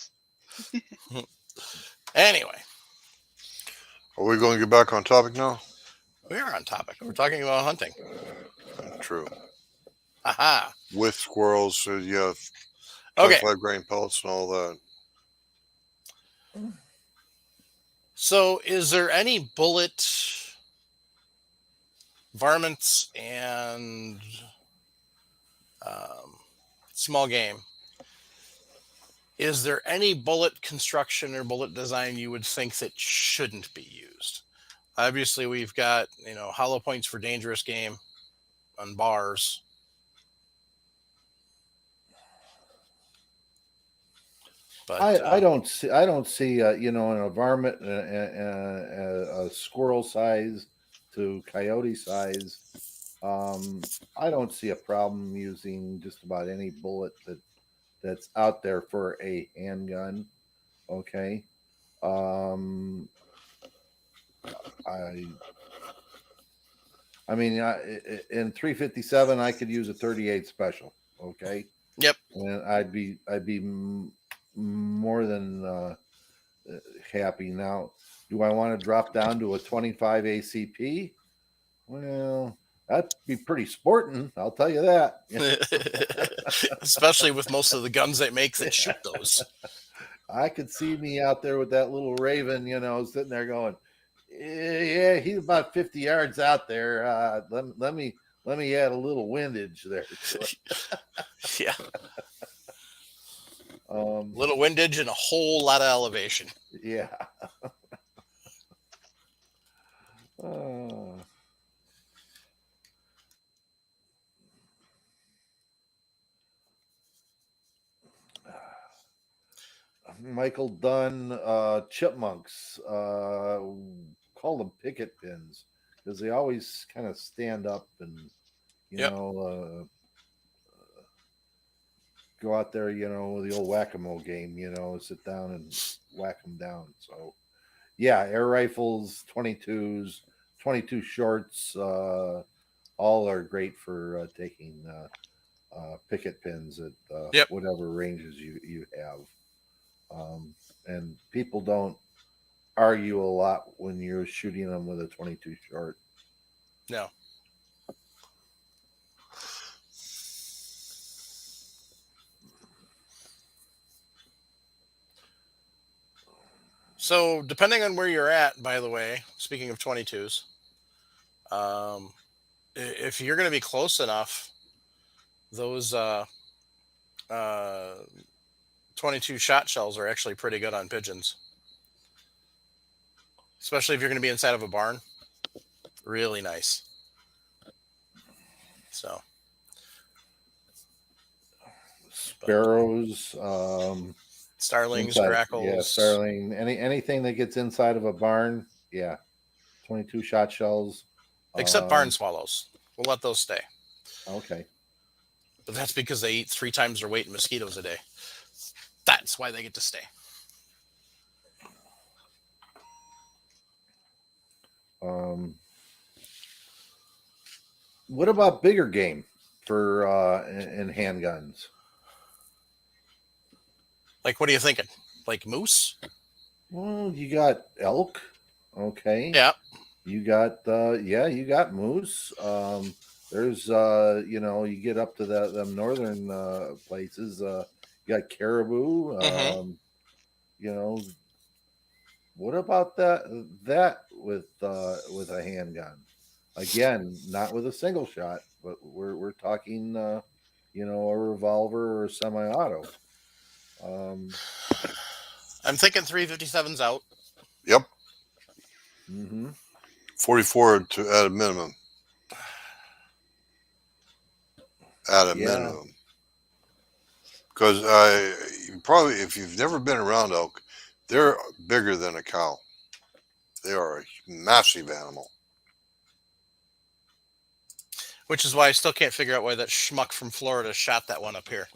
Anyway, Are we going to get back on topic now? we are on topic. We're talking about hunting. True. Aha. With squirrels, so you have Okay. 25 grain pellets and all that. So, is there any bullet, varmints, and small game? Is there any bullet construction or bullet design you would think that shouldn't be used? Obviously, we've got hollow points for dangerous game on bars. But I don't see in a varmint a squirrel size to coyote size. I don't see a problem using just about any bullet that's out there for a handgun. Okay. I mean, in 357, I could use a 38 special. Okay. Yep. And I'd be more than happy. Now, do I want to drop down to a 25 ACP? Well, that'd be pretty sporting. I'll tell you that. Especially with most of the guns they make that shoot those. I could see me out there with that little Raven, sitting there going, yeah, he's about 50 yards out there. Let me add a little windage there. Yeah. Um, Little windage and a whole lot of elevation. Yeah. Michael Dunn, chipmunks, call them picket pins because they always kind of stand up and, go out there, the old whack-a-mole game, sit down and whack them down. So, yeah, air rifles, 22s, 22 shorts, all are great for taking picket pins at whatever ranges you have. And people don't argue a lot when you're shooting them with a 22 short. No. So depending on where you're at, by the way, speaking of 22s, um, if you're going to be close enough, those uh, 22 shot shells are actually pretty good on pigeons, especially if you're going to be inside of a barn. Really nice. So Sparrows, starlings, inside, yeah, grackles, starling, anything that gets inside of a barn, yeah, 22 shot shells. except barn swallows. We'll let those stay. Okay. But that's because they eat 3 times their weight in mosquitoes a day. That's why they get to stay. What about bigger game for in handguns? Like, what are you thinking? Like moose? Well, you got elk, okay. Yeah. You got you got moose. There's you get up to them northern places. You got caribou. Mm-hmm. You know, what about that with a handgun? Again, not with a single shot, but we're talking a revolver or a semi-auto. I'm thinking 357's out. Yep. Mm-hmm. 44 to at a minimum. At a Yeah. minimum. Because probably, if you've never been around elk, they're bigger than a cow. They are a massive animal. Which is why I still can't figure out why that schmuck from Florida shot that one up here.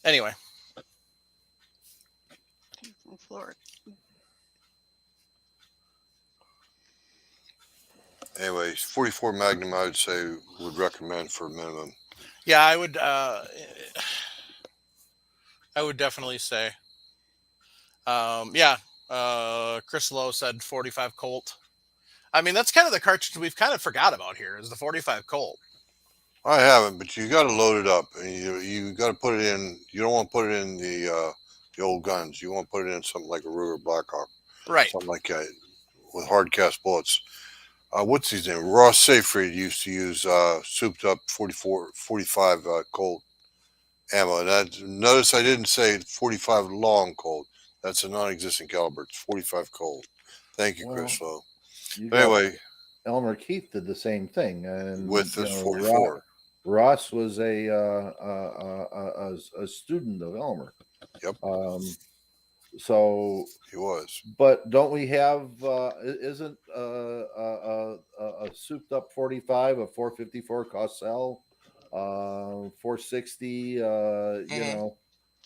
Anyway. From Florida. Anyways, 44 Magnum, I would say, would recommend for a minimum. Yeah, I would definitely say. Chris Lowe said 45 Colt. I mean, that's kind of the cartridge we've kind of forgot about here is the 45 Colt. I haven't, but you got to load it up, and you got to put it in. You don't want to put it in the old guns. You want to put it in something like a Ruger Blackhawk, Right. something like that, with hard cast bullets. What's his name? Ross Seyfried used to use souped up 45 Colt ammo. And notice I didn't say 45 long Colt. That's a non-existent caliber. It's 45 Colt. Thank you, Chris. So, anyway, Elmer Keith did the same thing, and with this 44, Ross was a student of Elmer. Yep. So he was. But don't we have? Isn't a souped up 45, a 454 Cosell, 460?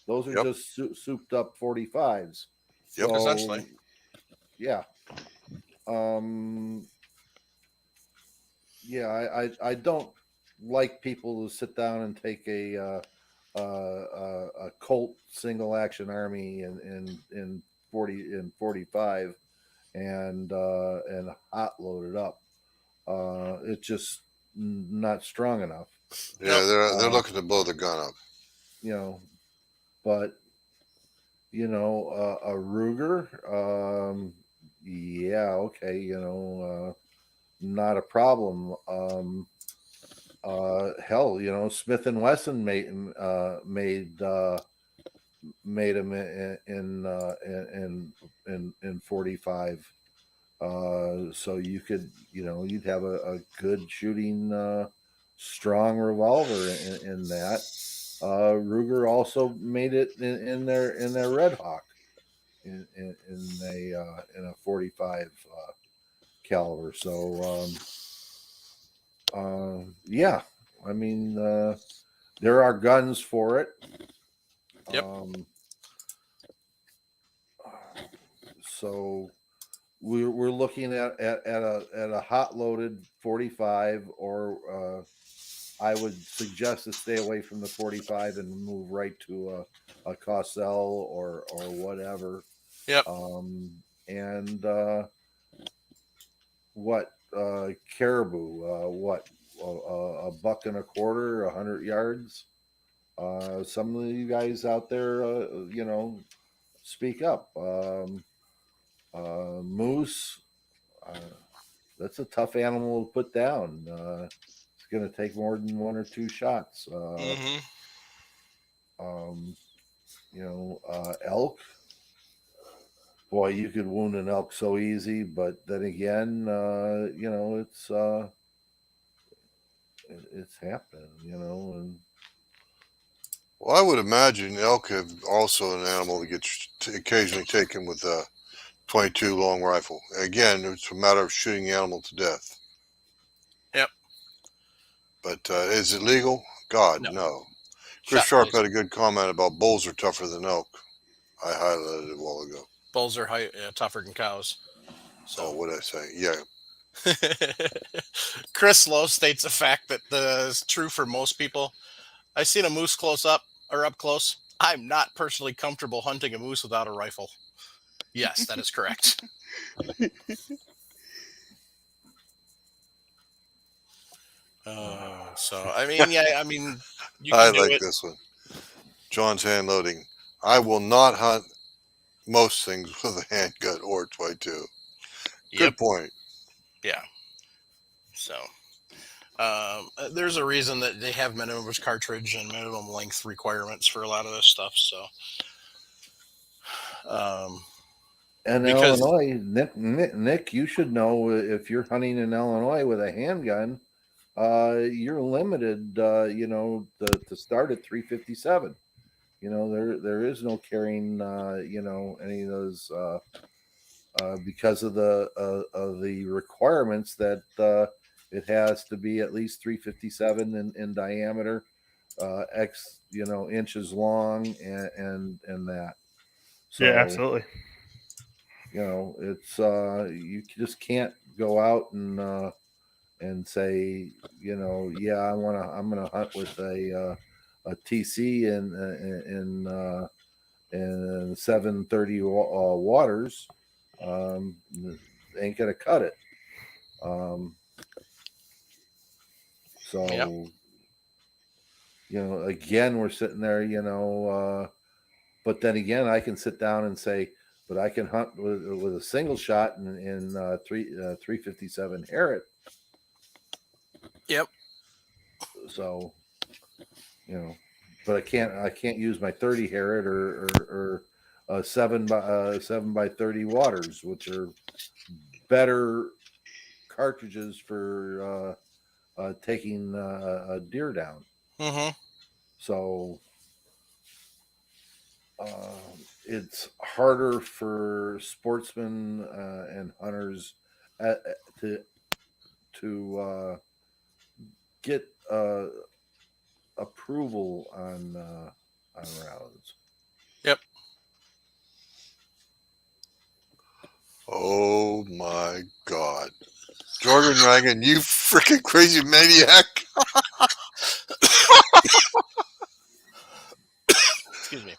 Those are just souped up 45s. Yep. So, essentially. Yeah. I don't like people who sit down and take a Colt single action army in 45 and hot loaded up. It's just not strong enough. Yeah, they're looking to blow the gun up. But a Ruger, okay, not a problem. Hell, Smith and Wesson made them in 45. So you could, you'd have a good shooting, strong revolver in that. Ruger also made it in their Red Hawk in a 45 caliber. So yeah, I mean there are guns for it. Yep. So we're looking at a hot loaded 45, or I would suggest to stay away from the 45 and move right to a Cosell or whatever. Yep. And what caribou? What a buck and a quarter, 100 yards. Some of you guys out there, speak up. Moose, that's a tough animal to put down. It's going to take more than one or two shots. Hmm. Um, elk. Boy, you could wound an elk so easy, but then again, it's happening, and Well, I would imagine elk have also an animal that gets occasionally taken with a 22 long rifle. Again, it's a matter of shooting the animal to death. Yep. But is it legal? God, No. no. Chris Shot Sharp poison. had a good comment about bulls are tougher than elk. I highlighted it a while ago. Bulls are tougher than cows. Oh, So what did I say? Yeah. Chris Lowe states a fact that is true for most people. I seen a moose close up or up close. I'm not personally comfortable hunting a moose without a rifle. Yes, that is correct. So I mean, yeah, I mean, you I can do like it. this one. John's hand loading. I will not hunt most things with a handgun or 22. Yep. Good point. Yeah. So there's a reason that they have minimum cartridge and minimum length requirements for a lot of this stuff. So and because Illinois, Nick, you should know if you're hunting in Illinois with a handgun, you're limited, to start at 357. There is no carrying, any of those, because of the requirements that it has to be at least 357 in diameter, x inches long, and that. So, Yeah, absolutely. it's you just can't go out and say, I'm gonna hunt with a TC in 730 waters. Ain't gonna cut it. So, Yep. again, we're sitting there, but then again, I can sit down and say, but I can hunt with a single shot in 357 Harriet. Yep. So, but I can't use my 30 Harriet or 7x30 waters, which are better cartridges for taking a deer down. Mm-hmm. So it's harder for sportsmen and hunters to get approval on rounds. Yep. Oh my God. Jordan Reagan, you freaking crazy maniac. Excuse me.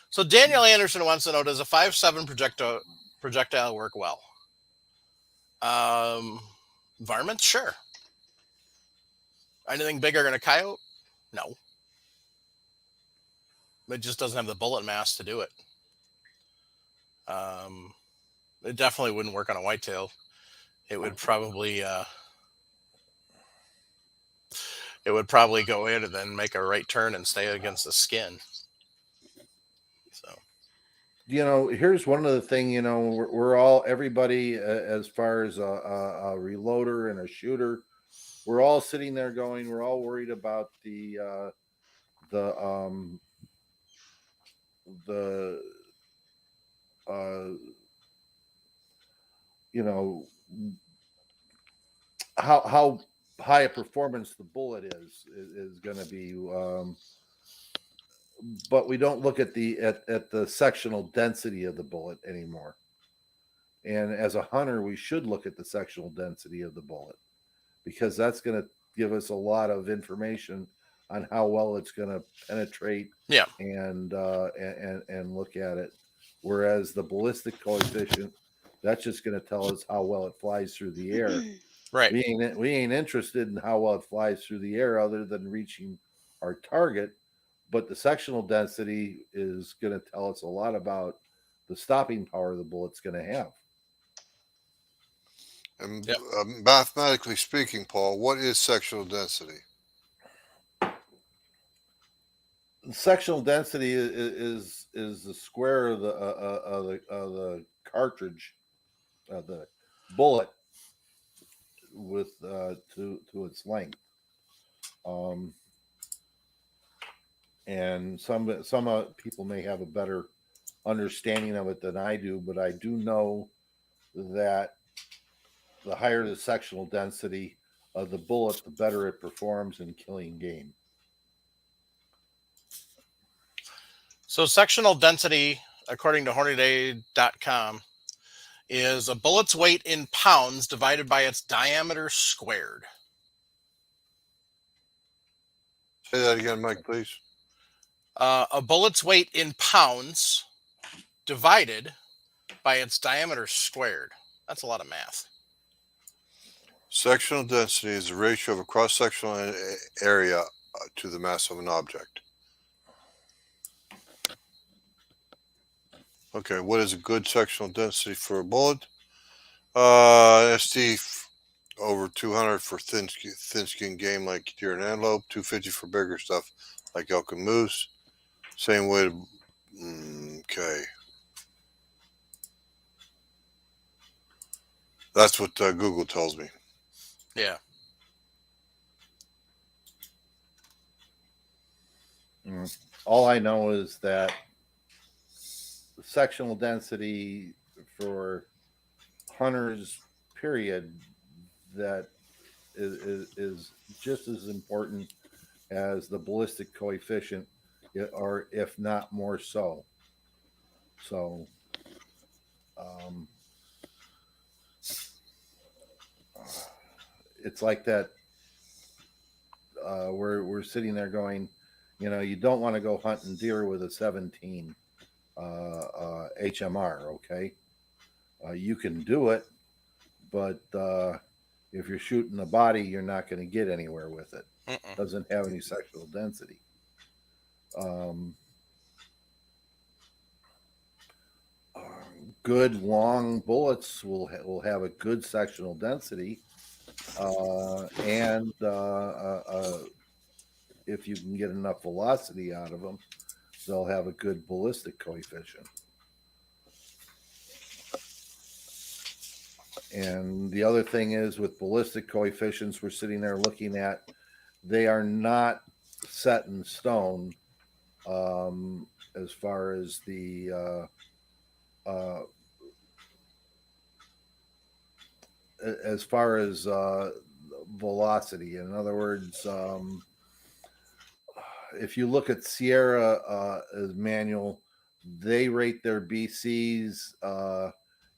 So Daniel Anderson wants to know: does a 5.7 projectile work well? Varmint, sure. Anything bigger than a coyote? No. It just doesn't have the bullet mass to do it. It definitely wouldn't work on a whitetail. It would probably go in and then make a right turn and stay against the skin. So here's one of the thing. We're all everybody as far as a reloader and a shooter. We're all sitting there going. We're all worried about the how high a performance the bullet is going to be, but we don't look at the sectional density of the bullet anymore. And as a hunter, we should look at the sectional density of the bullet, because that's going to give us a lot of information on how well it's going to penetrate. Yeah. And look at it. Whereas the ballistic coefficient, that's just going to tell us how well it flies through the air. right. We ain't interested in how well it flies through the air, other than reaching our target. But the sectional density is going to tell us a lot about the stopping power the bullet's going to have. And Yep. mathematically speaking, Paul, what is sectional density? Sectional density is the square of the cartridge, the bullet with to its length. And some people may have a better understanding of it than I do, but I do know that the higher the sectional density of the bullet, the better it performs in killing game. So sectional density, according to hornaday.com, is a bullet's weight in pounds divided by its diameter squared. Say that again, Mike, please. A bullet's weight in pounds divided by its diameter squared. That's a lot of math. Sectional density is the ratio of a cross-sectional area to the mass of an object. Okay, what is a good sectional density for a bullet? ST over 200 for thin-skinned game like deer and antelope, 250 for bigger stuff like elk and moose. Same way to, okay. That's what Google tells me. Yeah. All I know is that the sectional density for hunters, period, that is just as important as the ballistic coefficient, or if not more so. So, it's like that. We're sitting there going, you don't want to go hunting deer with a 17 HMR. Okay, you can do it, but if you're shooting the body, you're not going to get anywhere with it. Mm-mm. Doesn't have any sectional density. Good long bullets will have a good sectional density, and if you can get enough velocity out of them, they'll have a good ballistic coefficient. And the other thing is, with ballistic coefficients, we're sitting there looking at, they are not set in stone as far as the velocity. In other words, if you look at Sierra manual, they rate their BCs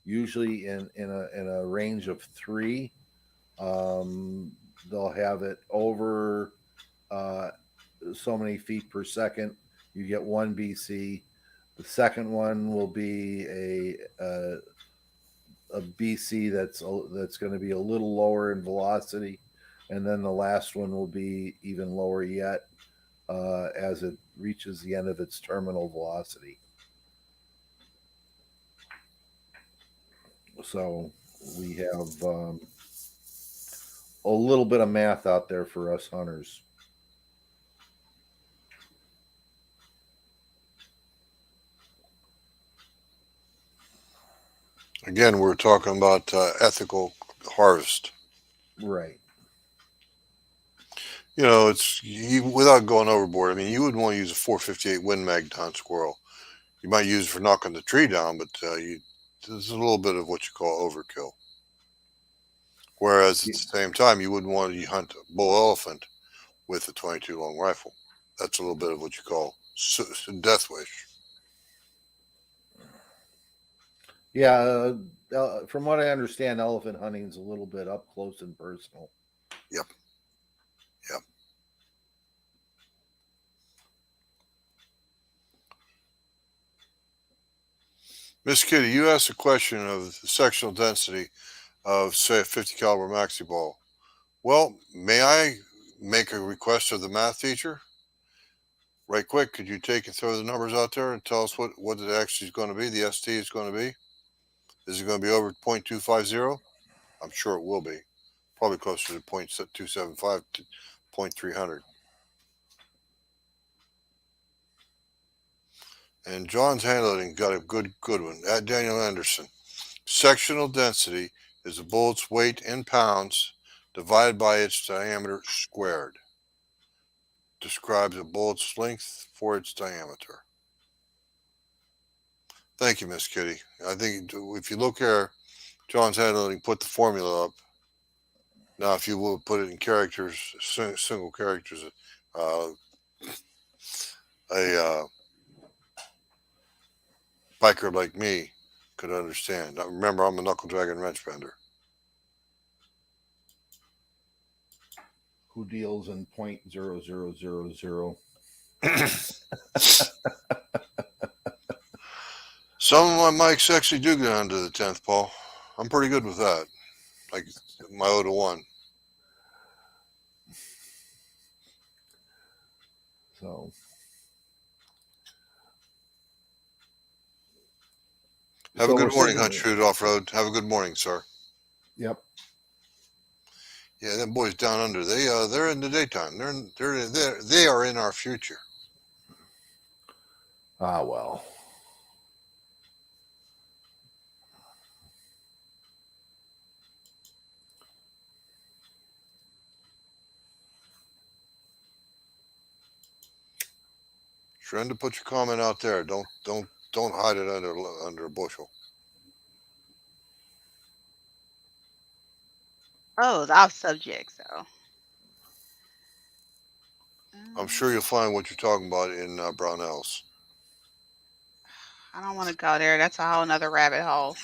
usually in a range of 3. They'll have it over so many feet per second. You get 1 BC. The second one will be a BC that's going to be a little lower in velocity, and then the last one will be even lower yet as it reaches the end of its terminal velocity. So we have a little bit of math out there for us hunters. Again, we're talking about ethical harvest. Right. It's without going overboard. I mean, you wouldn't want to use a 458 Win Mag to hunt squirrel. You might use it for knocking the tree down, but there's a little bit of what you call overkill. Whereas at the same time, you wouldn't want to hunt a bull elephant with a 22 long rifle. That's a little bit of what you call death wish. Yeah, from what I understand, elephant hunting is a little bit up close and personal. Yep. Miss Kitty, you asked a question of the sectional density of, say, a 50 caliber maxi ball. Well, may I make a request of the math teacher? Right quick, could you take and throw the numbers out there and tell us what it actually is going to be, the ST is going to be? Is it going to be over 0.250? I'm sure it will be. Probably closer to 0.275 to 0.300. And John's handwriting got a good one. At Daniel Anderson. Sectional density is a bullet's weight in pounds divided by its diameter squared. Describes a bullet's length for its diameter. Thank you, Miss Kitty. I think if you look here, John's handwriting put the formula up. Now, if you will put it in characters, single characters, a biker like me could understand. Now, remember, I'm a knuckle dragon wrench bender. Who deals in 0.0000? Some of my mics actually do get under the 10th, Paul. I'm pretty good with that. Like my O to 1. So. Have So a good we're morning, sitting- Hunt Shoot Off Road. Have a good morning, sir. Yep. Yeah, them boys down under. They're in the daytime. They are in our future. Ah, well. Trying to put your comment out there. Don't hide it under a bushel. Oh, it's off subject, so. I'm sure you'll find what you're talking about in Brownells. I don't want to go there. That's a whole nother rabbit hole.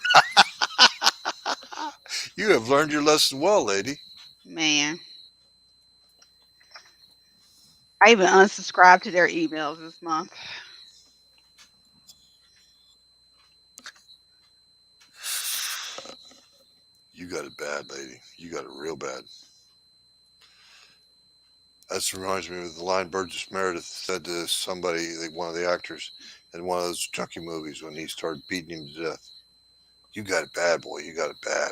You have learned your lesson well, lady. Man. I even unsubscribed to their emails this month. You got it bad, lady. You got it real bad. That reminds me of the line Burgess Meredith said to somebody, one of the actors, in one of those junkie movies when he started beating him to death. You got it bad, boy. You got it bad.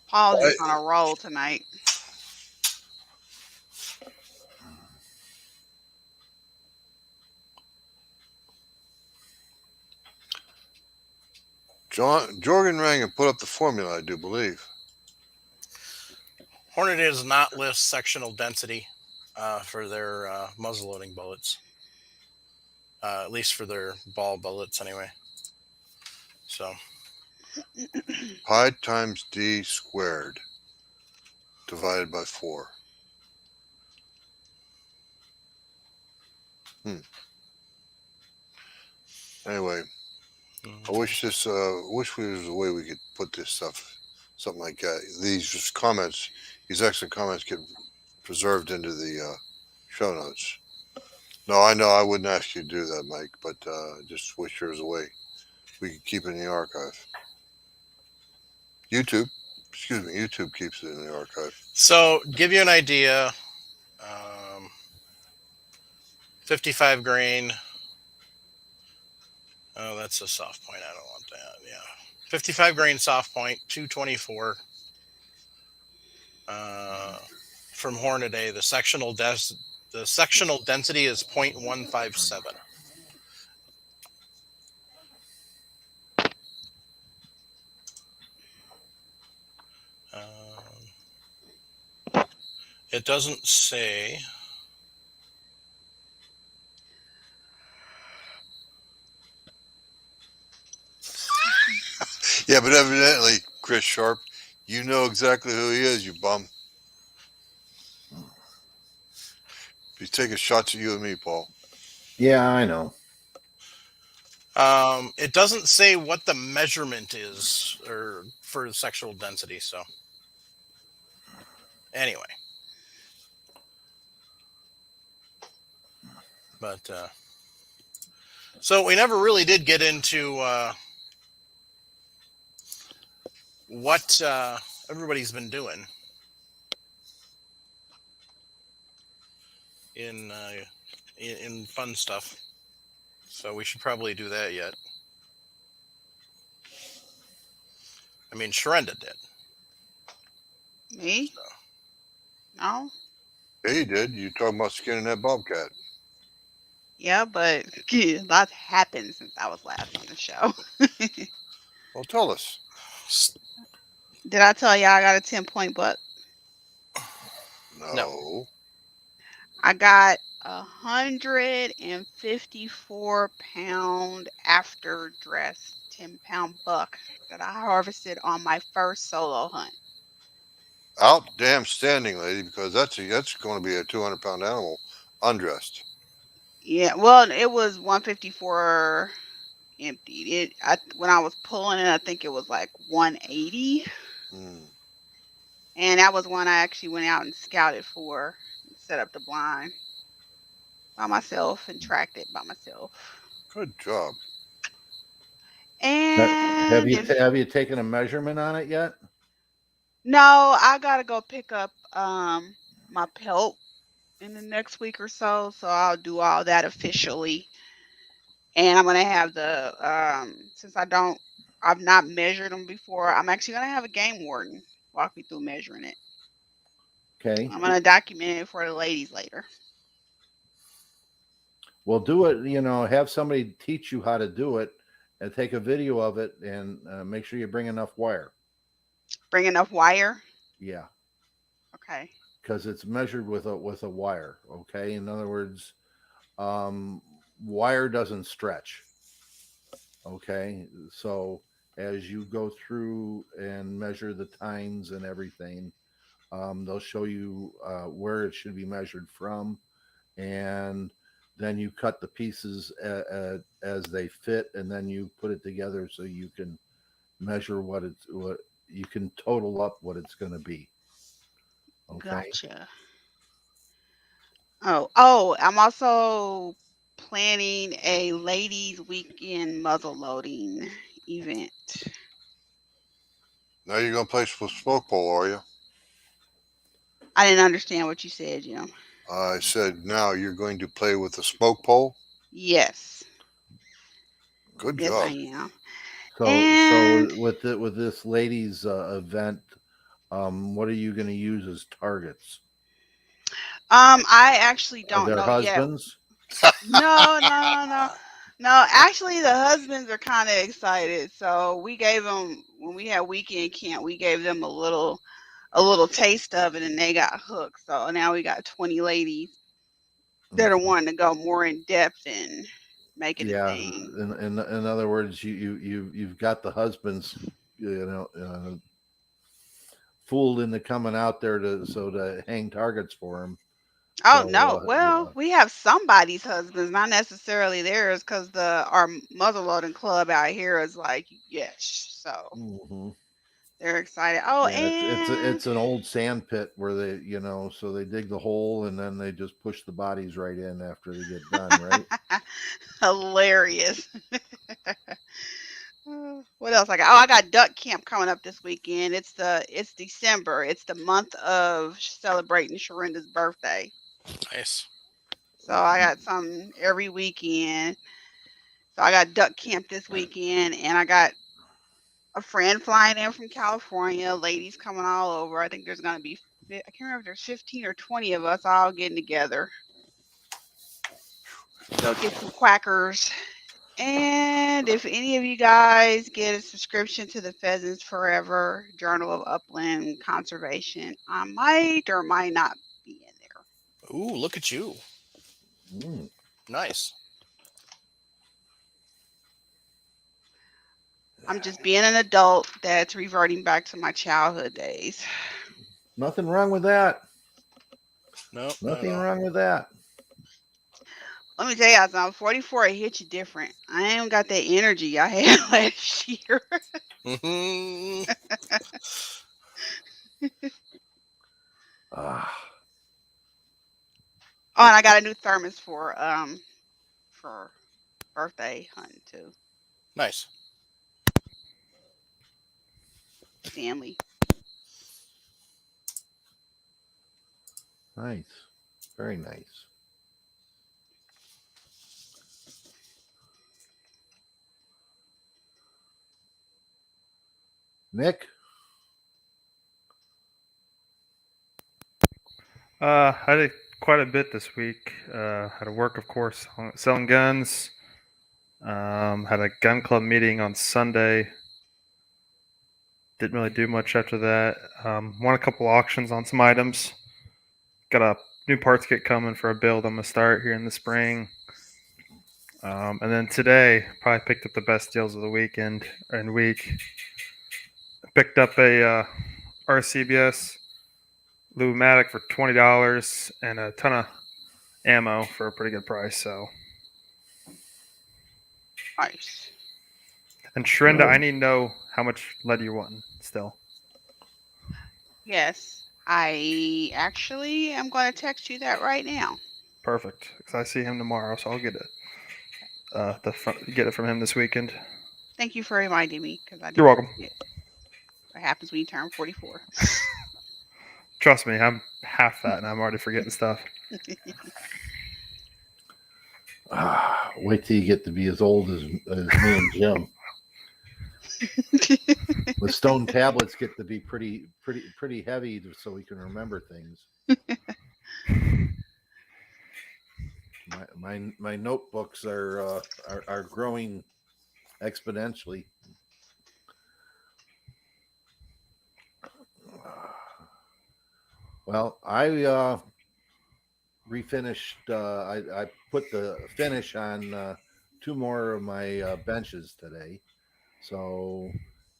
Paul's just on a roll tonight. Jorgen Rangan put up the formula, I do believe. Hornady does not list sectional density for their muzzleloading bullets, at least for their ball bullets, anyway. So Pi times d squared divided by 4. Anyway, I wish there was a way we could put this stuff, something like that. These comments, these excellent comments, get preserved into the show notes. No, I know I wouldn't ask you to do that, Mike, but just wish there was a way we could keep it in the archive. YouTube keeps it in the archive. So, give you an idea, 55 grain. Oh, that's a soft point. I don't want that. Yeah. 55 grain soft point, 224. From Hornady, the sectional density is 0.157. It doesn't say. Yeah, but evidently, Chris Sharp, you know exactly who he is, you bum. He's taking shots at you and me, Paul. Yeah, I know. It doesn't say what the measurement is or for sexual density. So anyway, but So we never really did get into what everybody's been doing in, in fun stuff. So we should probably do that yet. I mean, Sharenda did. Me? No. Yeah, you did. You talking about skinning that bobcat? Yeah, but lots happened since I was last on the show. Well, tell us. Did I tell y'all I got a 10-point buck? No. No. I got 154-pound after dress 10-pound buck that I harvested on my first solo hunt. Out damn standing, lady, because that's going to be a 200-pound animal, undressed. Yeah, well, it was 154 emptied. When I was pulling it, I think it was like 180, Mm. and that was one I actually went out and scouted for, and set up the blind by myself and tracked it by myself. Good job. Have And you have you taken a measurement on it yet? no, I gotta go pick up my pelt in the next week or so, so I'll do all that officially. And I'm gonna have the since I've not measured them before, I'm actually gonna have a game warden walk me through measuring it. Okay. I'm gonna document it for the ladies later. Well, do it. Have somebody teach you how to do it, and take a video of it, and make sure you bring enough wire. Bring enough wire. Yeah, Okay. because it's measured with a wire. Okay. In other words, wire doesn't stretch. Okay. So as you go through and measure the tines and everything, they'll show you where it should be measured from, and then you cut the pieces as they fit, and then you put it together so you can measure what you can total up what it's going to be. Okay. Gotcha. Oh, I'm also planning a ladies weekend muzzle loading event. Now you're going to play with smoke pole, are you? I didn't understand what you said, Jim. I said now you're going to play with the smoke pole. Yes. Good Yes, I job. am. So And with this ladies event, what are you going to use as targets? I actually Are don't their know yet. husbands? No, no, no. No, actually the husbands are kind of excited. So we gave them when we had weekend camp, we gave them a little taste of it and they got hooked. So now we got 20 ladies that are wanting to go more in depth and make it a Yeah. thing. In other words, you've got the husbands, fooled into coming out there to hang targets for them. Oh So no, well, we have somebody's husbands, not necessarily theirs, because our muzzleloading club out here is like, yes. So mhm. they're excited. Oh, Yeah, and it's an old sand pit where so they dig the hole and then they just push the bodies right in after they get done, right? hilarious. What else I got? Oh, I got duck camp coming up this weekend. It's December. It's the month of celebrating Sharenda's birthday. Nice. So I got something every weekend. So I got duck camp this weekend, and I got a friend flying in from California. Ladies coming all over. I think there's gonna be I can't remember if there's 15 or 20 of us all getting together to go get some quackers. And if any of you guys get a subscription to the Pheasants Forever Journal of Upland Conservation, I might or might not be in there. Ooh, look at you. Mm. Nice. I'm just being an adult that's reverting back to my childhood days. Nothing wrong with that. No, Nothing no. wrong with that. Let me tell y'all something. 44, it hits you different. I ain't got that energy I had last year. Mm-hmm. Ah, Oh, and I got a new thermos for birthday hunting too. Nice. Family. Nice. Very nice. Nick? I did quite a bit this week. Had to work, of course, selling guns. Had a gun club meeting on Sunday. Didn't really do much after that. Won a couple auctions on some items. Got a new parts kit coming for a build I'm gonna start here in the spring. And then today, probably picked up the best deals of the weekend and week. Picked up a RCBS Lumatic for $20 and a ton of ammo for a pretty good price. So, Nice. and Shrenda, Good. I need to know how much lead you're wanting still. Yes. I actually am going to text you that right now. Perfect, because I see him tomorrow, so I'll get it. Get it from him this weekend. Thank you for reminding me because I did. You're welcome. Forget. What happens when you turn 44? Trust me, I'm half that, and I'm already forgetting stuff. Wait till you get to be as old as me and Jim. The stone tablets get to be pretty heavy, so we can remember things. My notebooks are growing exponentially. Well, I refinished. I put the finish on 2 more of my benches today. So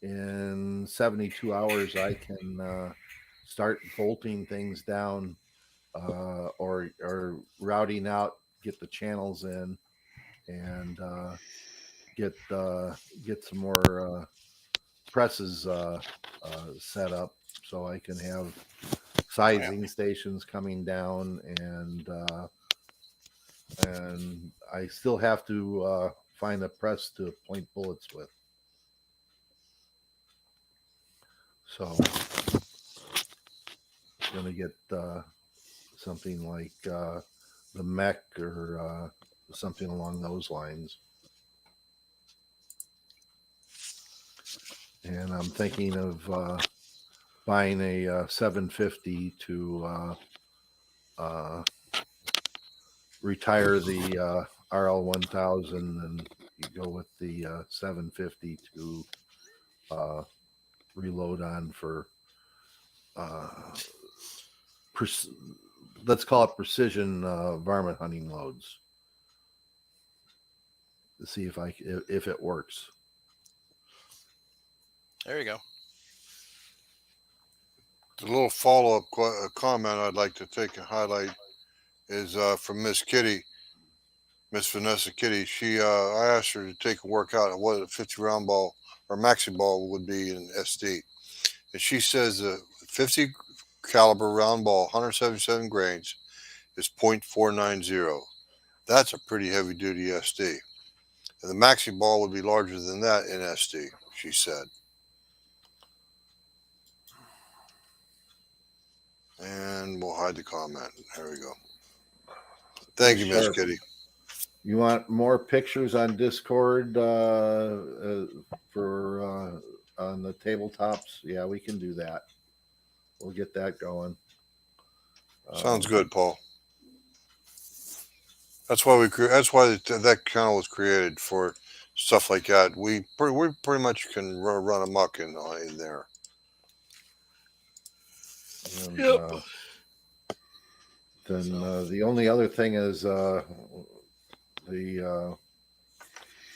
in 72 hours, I can start bolting things down or routing out, get the channels in, and get some more presses set up so I can have sizing stations coming down, and I still have to find a press to point bullets with. So I'm gonna get something like the mech or something along those lines. And I'm thinking of buying a 750 to retire the RL 1000, and you go with the 750 to reload on for let's call it precision varmint hunting loads, to see if it works. There you go. The little follow-up comment I'd like to take and highlight is from Miss Kitty, Miss Vanessa Kitty. I asked her to take a workout at what a 50 round ball or maxi ball would be in SD, and she says the 50 caliber round ball, 177 grains, is .490. That's a pretty heavy duty SD, and the maxi ball would be larger than that in SD. She said. And we'll hide the comment. There we go. Thank you, Miss Sure. Kitty. You want more pictures on Discord for on the tabletops? Yeah, we can do that. We'll get that going. Sounds good, Paul. That's why that channel was created, for stuff like that. We pretty much can run amok in there. And, Yep. Then the only other thing is the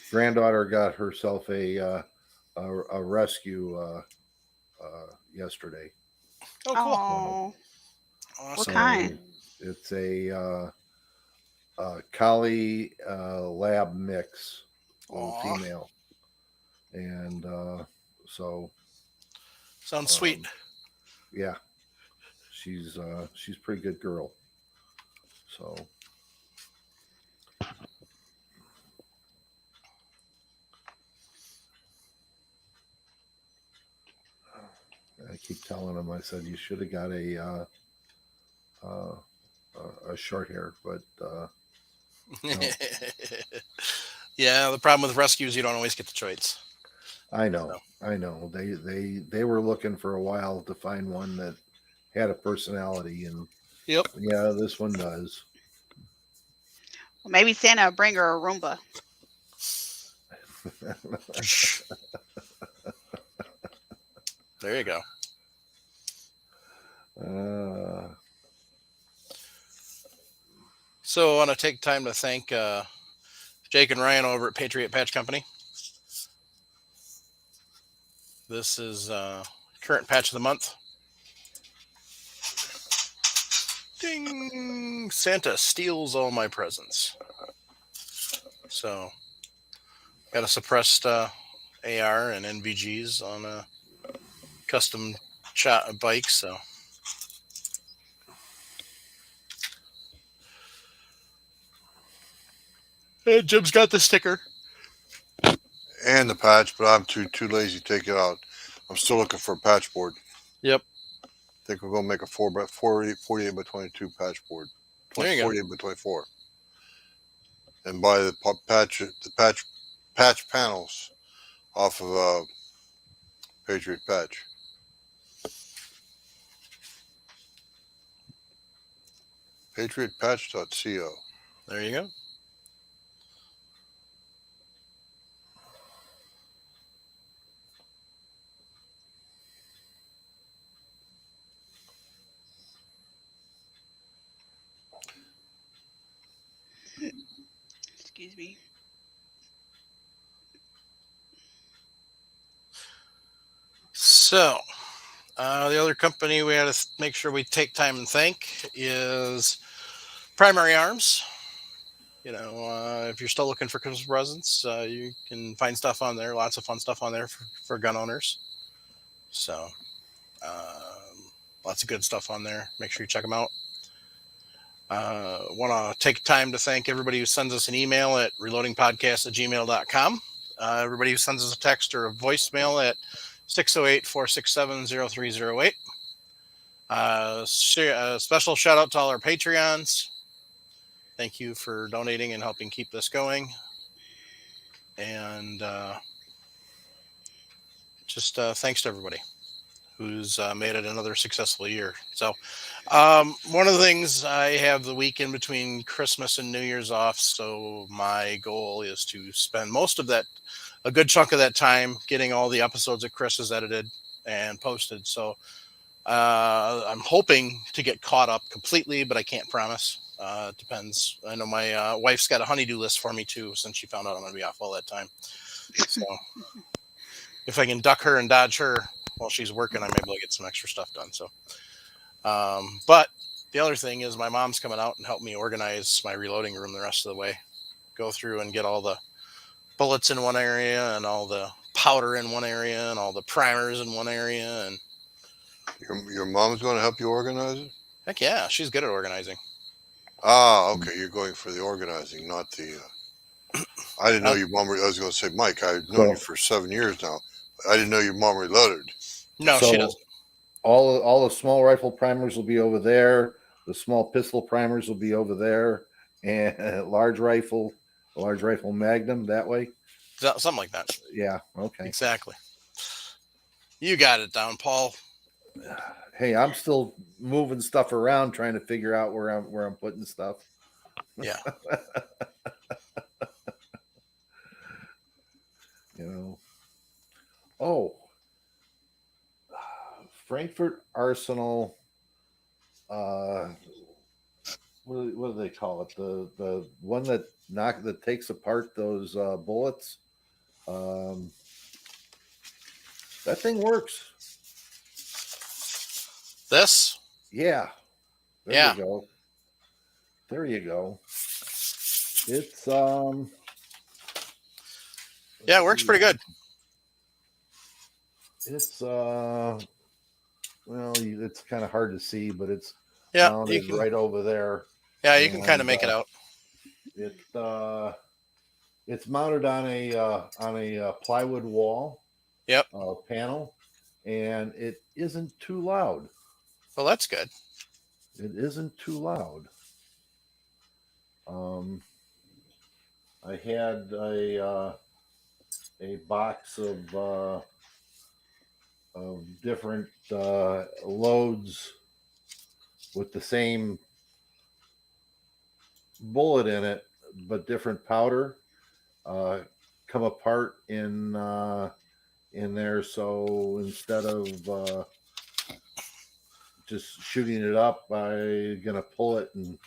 granddaughter got herself a rescue yesterday. Oh, cool. Oh, what Awesome. kind? It's a collie lab mix, all Aw. female, and so Sounds sweet. yeah, she's a pretty good girl. So telling him, I said, you should have got a short hair, but no. Yeah, the problem with rescues, you don't always get the choice. I know, So. I know. They were looking for a while to find one that had a personality, and Yep. yeah, this one does. Well, maybe Santa will bring her a Roomba. There you go. So I want to take time to thank Jake and Ryan over at Patriot Patch Company. This is current patch of the month. Ding! Santa steals all my presents. So, got a suppressed AR and NVGs on a custom bike. So, and Jim's got the sticker and the patch, but I'm too lazy to take it out. I'm still looking for a patch board. Yep. I think we're gonna make a 48 by 22 patch board. 48 by 24. And buy the patch panels off of Patriot Patch. PatriotPatch.co. There you go. Excuse me. So, the other company we had to make sure we take time and thank is Primary Arms. You know, if you're still looking for Christmas presents, you can find stuff on there. Lots of fun stuff on there for gun owners. So, lots of good stuff on there. Make sure you check them out. Want to take time to thank everybody who sends us an email at reloadingpodcast@gmail.com. Everybody who sends us a text or a voicemail at 608-467-0308. Special shout out to all our Patreons. Thank you for donating and helping keep this going. And just thanks to everybody who's made it another successful year. So one of the things, I have the week in between Christmas and New Year's off. So my goal is to spend most of that, a good chunk of that time, getting all the episodes that Chris has edited and posted. So I'm hoping to get caught up completely, but I can't promise. It depends. I know my wife's got a honeydew list for me too, since she found out I'm going to be off all that time. So if I can duck her and dodge her while she's working, I may be able to get some extra stuff done. So, but the other thing is my mom's coming out and help me organize my reloading room the rest of the way. Go through and get all the bullets in one area and all the powder in one area and all the primers in one area. And your mom's going to help you organize it? Heck yeah, she's good at organizing. Ah, okay. You're going for the organizing, not the. I didn't know your mom. I was going to say, Mike, I've known you for 7 years now. I didn't know your mom reloaded. No, she doesn't. All the small rifle primers will be over there. The small pistol primers will be over there, and large rifle magnum that way. Something like that. Yeah. Okay. Exactly. You got it down, Paul. Hey, I'm still moving stuff around, trying to figure out where I'm putting stuff. Yeah. You know. Oh, Frankfurt Arsenal. What do they call it? The one that takes apart those bullets. That thing works. This? Yeah. Yeah. You go. There you go. It's yeah, it works pretty good. It's well, it's kind of hard to see, but it's mounted right over there. Yeah, you can kind of make it out. It's mounted on a plywood wall. Yep. Panel, and it isn't too loud. Well, that's good. It isn't too loud. I had a box of different loads with the same bullet in it, but different powder, come apart in there. So instead of just shooting it up, I'm gonna pull it and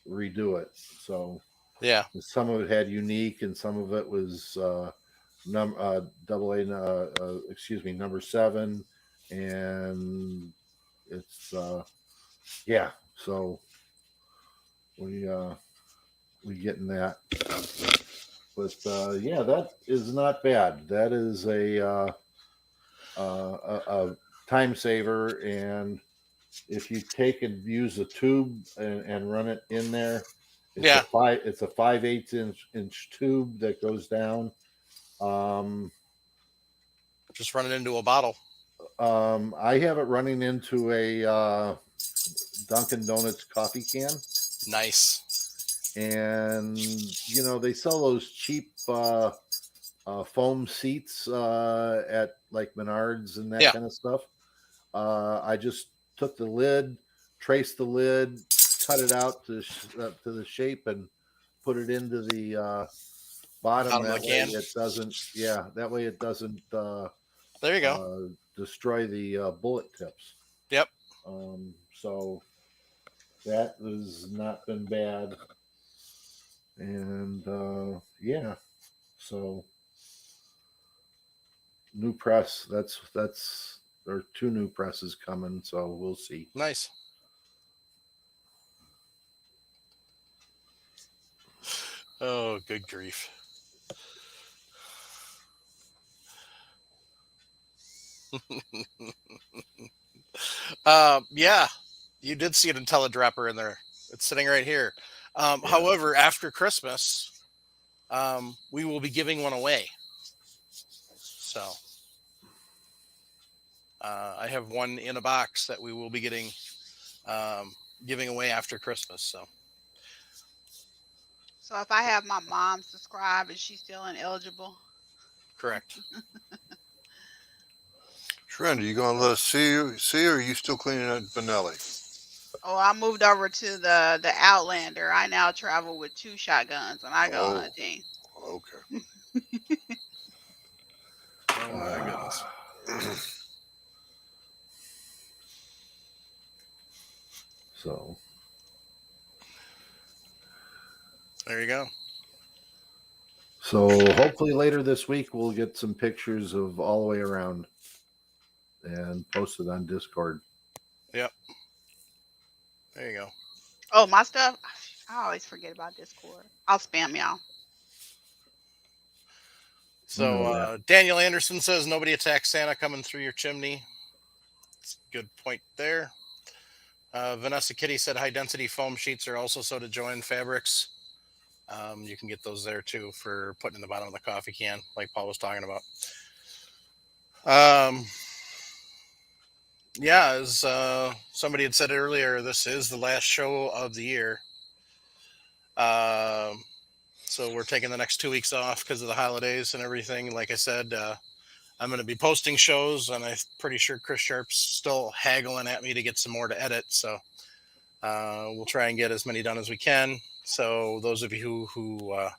redo it. So Yeah. some of it had unique, and some of it was double A, number 7, and it's yeah. So we getting that, but yeah, that is not bad. That is a time saver, and if you take and use a tube and run it in there, Yeah. it's a 5/8 inch tube that goes down. Just run it into a bottle. I have it running into a Dunkin' Donuts coffee can, Nice. and they sell those cheap foam seats at like Menards and that Yeah. kind of stuff. I just took the lid, traced the lid, cut it out to the shape, and put it into the bottom. Bottom of That the way can. it doesn't. Yeah, that way it doesn't There you go. destroy the bullet tips. Yep. So that has not been bad, and yeah. So new press. That's there are 2 new presses coming, so we'll see. Nice. Oh, good grief. Yeah, you did see an IntelliDropper in there. It's sitting right here. Yeah. However, after Christmas, we will be giving one away. So I have one in a box that we will be giving away after Christmas. So if I have my mom subscribe, is she still ineligible? Correct. Trent, are you going to let us see, or are you still cleaning at Benelli? Oh, I moved over to the Outlander. I now travel with 2 shotguns when I go hunting. Okay. Oh my goodness. So There you go. So hopefully later this week we'll get some pictures of all the way around and post it on Discord. Yep. There you go. Oh, my stuff. I always forget about Discord. I'll spam y'all. So Daniel Anderson says nobody attacks Santa coming through your chimney. That's a good point there. Vanessa Kitty said high density foam sheets are also soda join fabrics. You can get those there too for putting in the bottom of the coffee can, like Paul was talking about. Yeah, as somebody had said earlier, this is the last show of the year. So we're taking the next 2 weeks off because of the holidays and everything. Like I said, I'm going to be posting shows, and I'm pretty sure Chris Sharp's still haggling at me to get some more to edit. So we'll try and get as many done as we can. So those of you who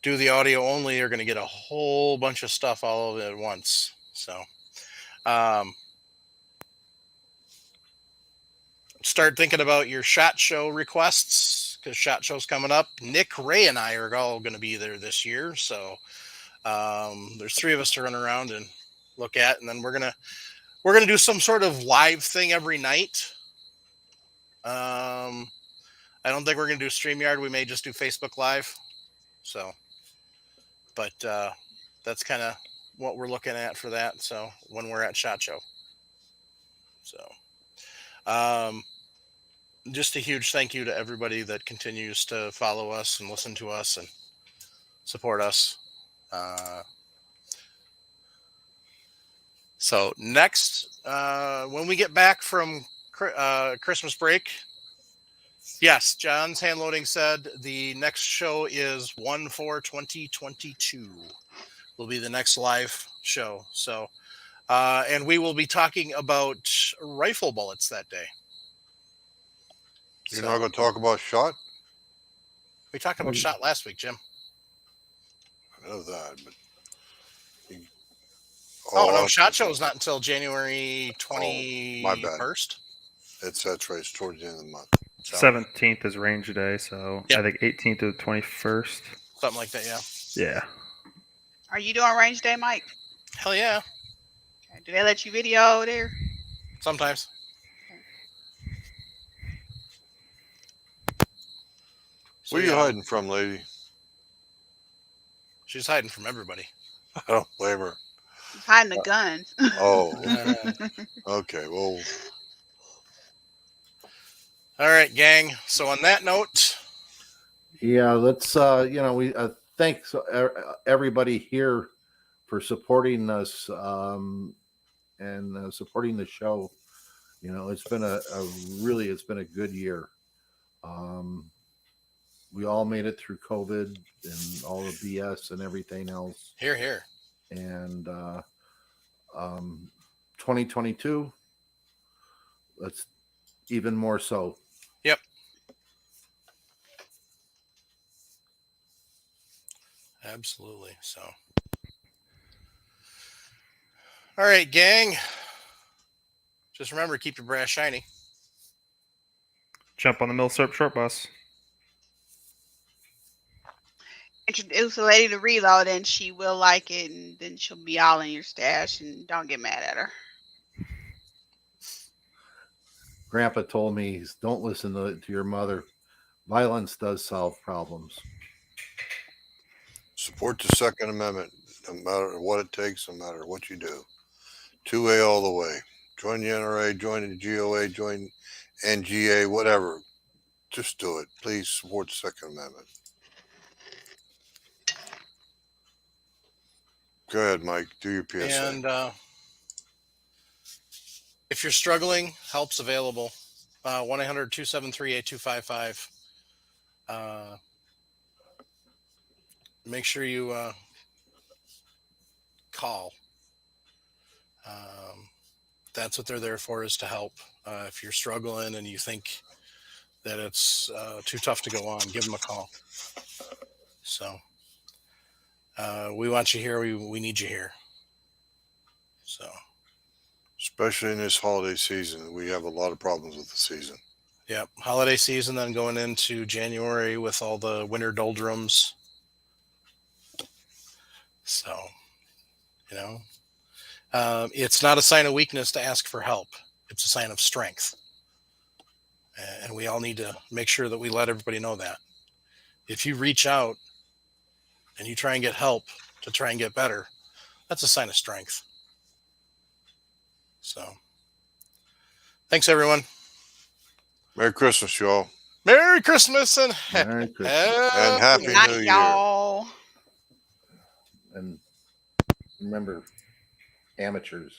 do the audio only are going to get a whole bunch of stuff all of it at once. So start thinking about your SHOT Show requests, because SHOT Show's coming up. Nick, Ray, and I are all going to be there this year. So there's 3 of us to run around and look at, and then we're gonna do some sort of live thing every night. I don't think we're going to do StreamYard. We may just do Facebook Live. So, but that's kind of what we're looking at for that. So when we're at SHOT Show. So just a huge thank you to everybody that continues to follow us and listen to us and support us. So next, when we get back from Christmas break, yes, John's hand loading said the next show is 1/4/2022. Will be the next live show. So, and we will be talking about rifle bullets that day. You're not going to talk about shot? We talked about shot last week, Jim. I know that, but. No, shot show is not until January 21st. That's right. It's towards the end of the month. 17th is range day, so I think 18th to the 21st. Something like that, yeah. Yeah. Are you doing range day, Mike? Hell yeah. Okay. Do they let you video there? Sometimes. Where are you hiding from, lady? She's hiding from everybody. I don't blame her. He's hiding the guns. Oh, okay. Well, all right, gang. So on that note, yeah, let's we thanks everybody here for supporting us and supporting the show. You know, it's been it's been a good year. We all made it through COVID and all the BS and everything else. Here, here. And 2022, let's even more so. Yep. Absolutely. So, all right, gang. Just remember, keep your brass shiny. Jump on the Millsap short bus. Introduce a lady to reload, and she will like it, and then she'll be all in your stash, and don't get mad at her. Grandpa told me, don't listen to your mother. Violence does solve problems. support the Second Amendment, no matter what it takes, no matter what you do. 2A all the way. Join the NRA, join the GOA, join NGA, whatever. Just do it. Please support the Second Amendment. Go ahead, Mike. Do your PSA. And if you're struggling, help's available. 1-800-273-8255. Make sure you call. That's what they're there for, is to help. If you're struggling and you think that it's too tough to go on, give them a call. So we want you here. We need you here. So, especially in this holiday season, we have a lot of problems with the season. Yep, holiday season, then going into January with all the winter doldrums. So, you know, it's not a sign of weakness to ask for help. It's a sign of strength. And we all need to make sure that we let everybody know that. If you reach out and you try and get help to try and get better, that's a sign of strength. So, thanks, everyone. Merry Christmas, y'all. Merry Christmas and Merry Christmas. And Happy Good night, New Year. y'all. And remember, amateurs.